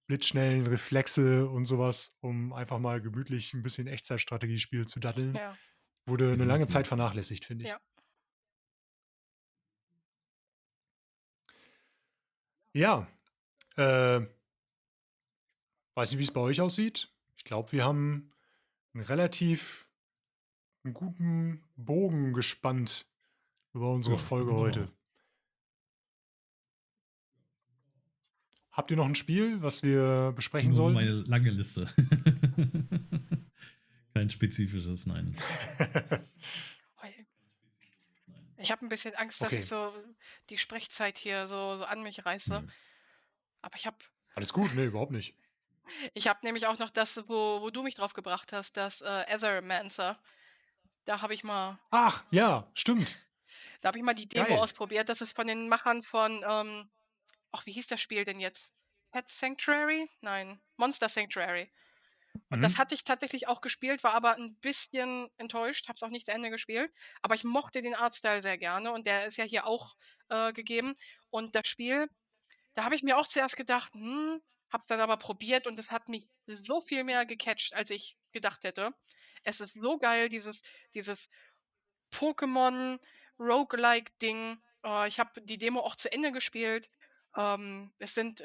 blitzschnellen Reflexe und so was, um einfach mal gemütlich 'n bisschen Echtzeitstrategiespiel zu daddeln. Ja, Wurde 'ne lange Zeit Definitiv. vernachlässigt, finde ich. ja. Ja, äh, weiß nicht, wie es bei euch aussieht. Ich glaube, wir haben 'n relativ 'n guten Bogen gespannt über unsere Ja, ich Folge denke doch heute. auch. Habt ihr noch ein Spiel, was wir besprechen Nur meine sollten? lange Liste. Kein spezifisches, nein. Ui, ich habe ein bisschen Angst, dass ich Okay, so die Sprechzeit hier so an mich reiße. Nö. Aber alles gut. Ne, überhaupt nicht. ich habe nämlich auch noch das, wo du mich drauf gebracht hast, das, Ethermancer. Da habe ich mal Ach, ja, stimmt. da habe ich mal die Demo Geil. ausprobiert. Das ist von den Machern von, ach, wie hieß das Spiel denn jetzt? Pet Sanctuary? Nein, Monster Sanctuary. Und das Mhm. hatte ich tatsächlich auch gespielt, war aber 'n bisschen enttäuscht, habe es auch nicht zu Ende gespielt. Aber ich mochte den Artstyle sehr gerne und der ist ja hier auch, gegeben. Und das Spiel, da habe ich mir auch zuerst gedacht: habe es dann aber probiert und es hat mich so viel mehr gecatcht, als ich gedacht hätte. Es ist so geil, dieses Pokémon Roguelike Ding. Ich habe die Demo auch zu Ende gespielt. Es sind,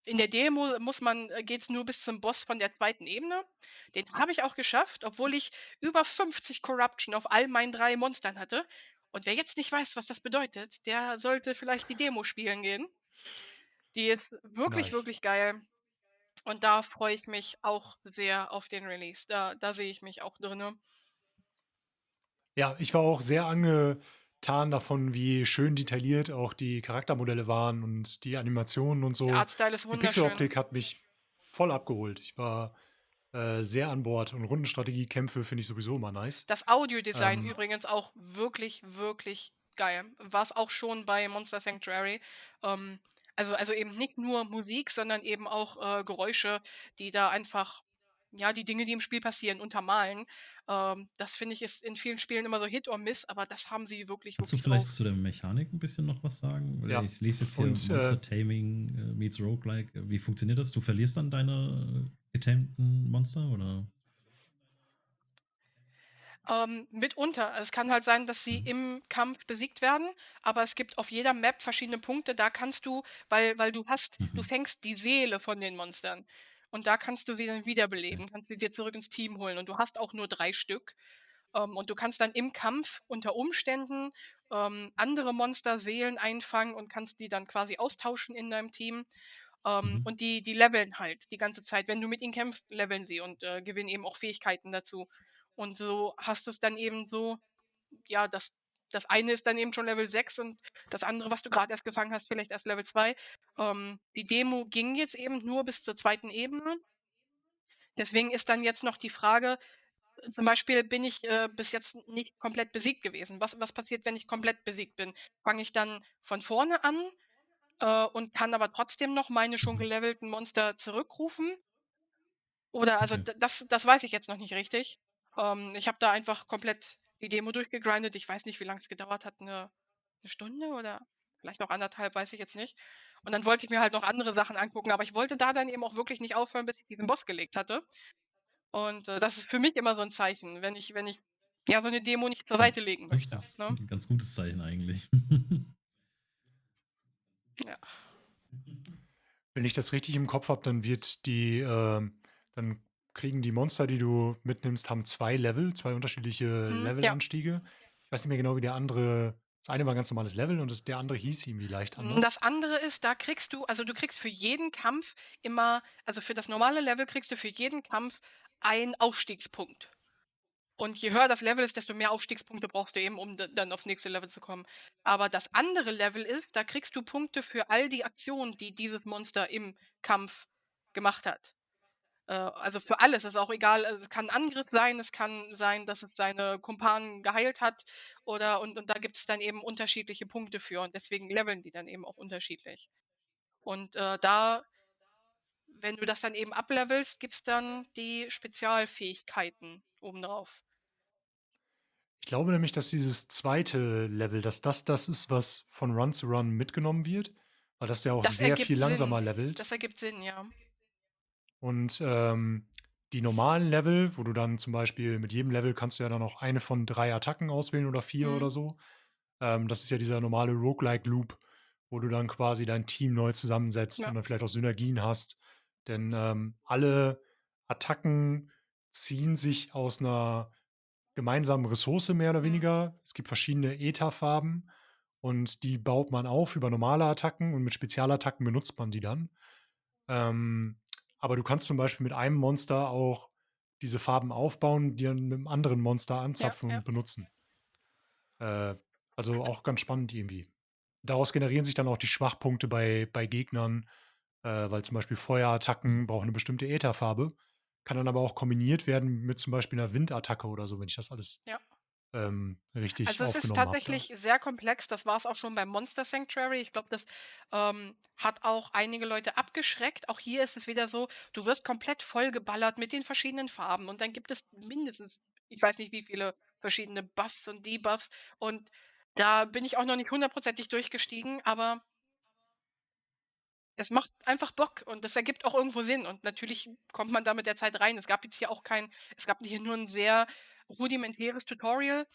in der Demo muss man geht's nur bis zum Boss von der zweiten Ebene. Den habe ich auch geschafft, obwohl ich über 50 Corruption auf all meinen 3 Monstern hatte. Und wer jetzt nicht weiß, was das bedeutet, der sollte vielleicht die Demo spielen gehen. Die ist wirklich, Nice. wirklich geil. Und da freue ich mich auch sehr auf den Release. Da sehe ich mich auch drinne. Ja, ich war auch sehr angetan davon, wie schön detailliert auch die Charaktermodelle waren und die Animationen und Der so. Artstyle ist Die wunderschön. Pixeloptik hat mich voll abgeholt. Ich war, sehr an Bord und Rundenstrategiekämpfe finde ich sowieso immer nice. Das Audiodesign Ähm, übrigens auch wirklich, wirklich geil. War's auch schon bei Monster Sanctuary. Ähm, also eben nicht nur Musik, sondern eben auch, Geräusche, die da einfach, ja, die Dinge, die im Spiel passieren, untermalen. Das finde ich, ist in vielen Spielen immer so Hit or Miss, aber das haben sie wirklich, Kannst du wirklich vielleicht drauf. zu der Mechanik ein bisschen noch was sagen? Weil ja, ich lese jetzt hier und, Monster Taming meets Roguelike. Wie funktioniert das? Du verlierst dann deine getamten Monster oder? Mitunter. Also, es kann halt sein, dass sie Mhm. im Kampf besiegt werden, aber es gibt auf jeder Map verschiedene Punkte. Da kannst du, weil du Mhm. fängst die Seele von den Monstern und da kannst du sie dann Okay. wiederbeleben, kannst sie dir zurück ins Team holen und du hast auch nur 3 Stück. Und du kannst dann im Kampf unter Umständen, andere Monsterseelen einfangen und kannst die dann quasi austauschen in deinem Team. Mhm. Und die leveln halt die ganze Zeit. Wenn du mit ihnen kämpfst, leveln sie und, gewinnen eben auch Fähigkeiten dazu. Und so hast du es dann eben so, ja, das eine ist dann eben schon Level 6 und das andere, was du gerade erst gefangen hast, vielleicht erst Level 2. Die Demo ging jetzt eben nur bis zur zweiten Ebene. Deswegen ist dann jetzt noch die Frage, zum Beispiel bin ich, bis jetzt nicht komplett besiegt gewesen. Was passiert, wenn ich komplett besiegt bin? Fange ich dann von vorne an, und kann aber trotzdem noch meine schon Mhm. gelevelten Monster zurückrufen? Oder also Okay. das weiß ich jetzt noch nicht richtig. Ich habe da einfach komplett die Demo durchgegrindet. Ich weiß nicht, wie lang es gedauert hat, eine Stunde oder vielleicht auch 1,5, weiß ich jetzt nicht. Und dann wollte ich mir halt noch andere Sachen angucken, aber ich wollte da dann eben auch wirklich nicht aufhören, bis ich diesen Boss gelegt hatte. Und, das ist für mich immer so ein Zeichen, wenn ich, ja, so eine Demo nicht zur Ja, Seite legen das möchte, ist ne? ein ganz gutes Zeichen eigentlich. Ja. wenn ich das richtig im Kopf habe, dann kriegen die Monster, die du mitnimmst, haben 2 Level, 2 unterschiedliche Ja. Levelanstiege. Ich weiß nicht mehr genau, wie der andere das eine war 'n ganz normales Level und der andere hieß irgendwie leicht Das anders. andere ist, da kriegst du, also, du kriegst für jeden Kampf immer, also, für das normale Level kriegst du für jeden Kampf einen Aufstiegspunkt. Und je höher das Level ist, desto mehr Aufstiegspunkte brauchst du eben, um d dann aufs nächste Level zu kommen. Aber das andere Level ist, da kriegst du Punkte für all die Aktionen, die dieses Monster im Kampf gemacht hat. Also für alles. Ist auch egal, es kann 'n Angriff sein, es kann sein, dass es seine Kumpanen geheilt hat oder und da gibt es dann eben unterschiedliche Punkte für und deswegen leveln die dann eben auch unterschiedlich. Und, da, wenn du das dann eben uplevelst, gibt's dann die Spezialfähigkeiten obendrauf. Ich glaube nämlich, dass dieses zweite Level, dass das ist, was von Run to Run mitgenommen wird, weil das ja auch Das sehr viel ergibt Sinn. langsamer levelt. Das ergibt Sinn, ja. Und, die normalen Level, wo du dann zum Beispiel mit jedem Level kannst du ja dann auch eine von 3 Attacken auswählen oder 4 Mhm. oder so. Das ist ja dieser normale Roguelike Loop, wo du dann quasi dein Team neu zusammensetzt Ja. und dann vielleicht auch Synergien hast. Denn alle Attacken ziehen sich aus einer gemeinsamen Ressource mehr oder Mhm. weniger. Es gibt verschiedene Ätherfarben und die baut man auf über normale Attacken und mit Spezialattacken benutzt man die dann. Ähm, aber du kannst zum Beispiel mit einem Monster auch diese Farben aufbauen, die dann mit einem anderen Monster Ja, anzapfen ja. und benutzen. Also auch ganz spannend irgendwie. Daraus generieren sich dann auch die Schwachpunkte bei Gegnern, weil zum Beispiel Mhm. Feuerattacken brauchen eine bestimmte Ätherfarbe, kann dann aber auch kombiniert werden mit zum Beispiel einer Windattacke oder so, wenn ich das alles Ja. richtig Also, es ist aufgenommen habe da. tatsächlich sehr komplex. Das war es auch schon beim Monster Sanctuary. Ich glaube, das, hat auch einige Leute abgeschreckt. Auch hier ist es wieder so, du wirst komplett vollgeballert mit den verschiedenen Farben und dann gibt es mindestens, ich weiß nicht, wie viele verschiedene Buffs und Debuffs, und da bin ich auch noch nicht hundertprozentig durchgestiegen, aber es macht einfach Bock und das ergibt auch irgendwo Sinn und natürlich kommt man da mit der Zeit rein. Es gab hier nur ein sehr rudimentäres Tutorial,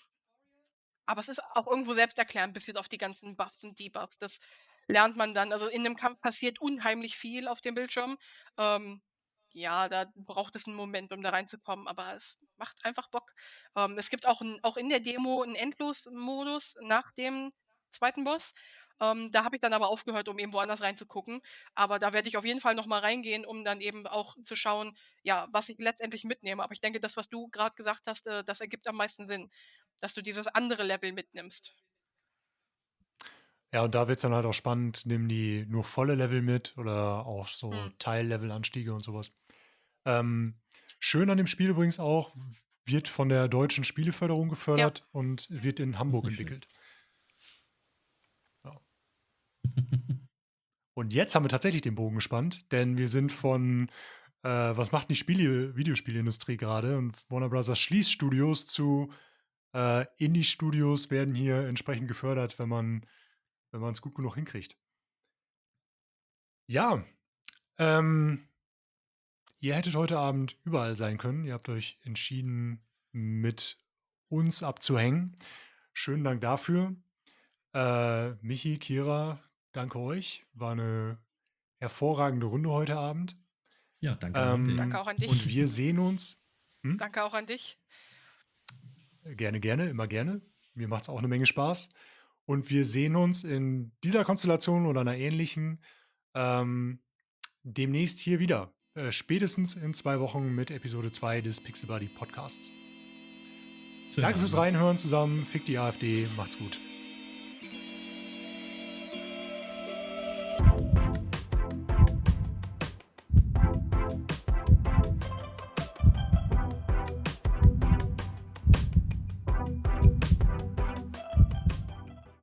aber es ist auch irgendwo selbsterklärend bis jetzt auf die ganzen Buffs und Debuffs. Das lernt man dann. Also, in 'nem Kampf passiert unheimlich viel auf dem Bildschirm. Ähm, ja, da braucht es 'n Moment, um da reinzukommen, aber es macht einfach Bock. Es gibt auch in der Demo 'n Endlosmodus nach dem zweiten Boss. Da habe ich dann aber aufgehört, um eben woanders reinzugucken. Aber da werde ich auf jeden Fall noch mal reingehen, um dann eben auch zu schauen, ja, was ich letztendlich mitnehme. Aber ich denke, das, was du grad gesagt hast, das ergibt am meisten Sinn, dass du dieses andere Level mitnimmst. Ja, und da wird es dann halt auch spannend, nehmen die nur volle Level mit oder auch so Mhm. Teillevelanstiege und sowas. Ähm, schön an dem Spiel übrigens auch, wird von der deutschen Spieleförderung Ja, gefördert und wird in Das ist Hamburg nicht schlecht. entwickelt. Ja. Und jetzt haben wir tatsächlich den Bogen gespannt, denn wir sind von, was macht die Videospielindustrie gerade? Und Warner Bros. Schließt Studios zu, Indie-Studios werden hier entsprechend gefördert, wenn man es gut genug hinkriegt. Ja, ähm, ihr hättet heute Abend überall sein können. Ihr habt euch entschieden, mit uns abzuhängen. Schönen Dank dafür. Michi, Kira, danke euch. War eine hervorragende Runde heute Abend. Ja, danke auch an dich. danke auch an Und dich. wir sehen uns. Hm? Danke auch an dich. Gerne, gerne, immer gerne. Mir macht es auch eine Menge Spaß. Und wir sehen uns in dieser Konstellation oder einer ähnlichen ähm, demnächst hier wieder. Spätestens in 2 Wochen mit Episode 2 des Pixel Buddy Podcasts. Schönen Danke Abend fürs noch. Reinhören zusammen. Fick die AfD. Macht's gut.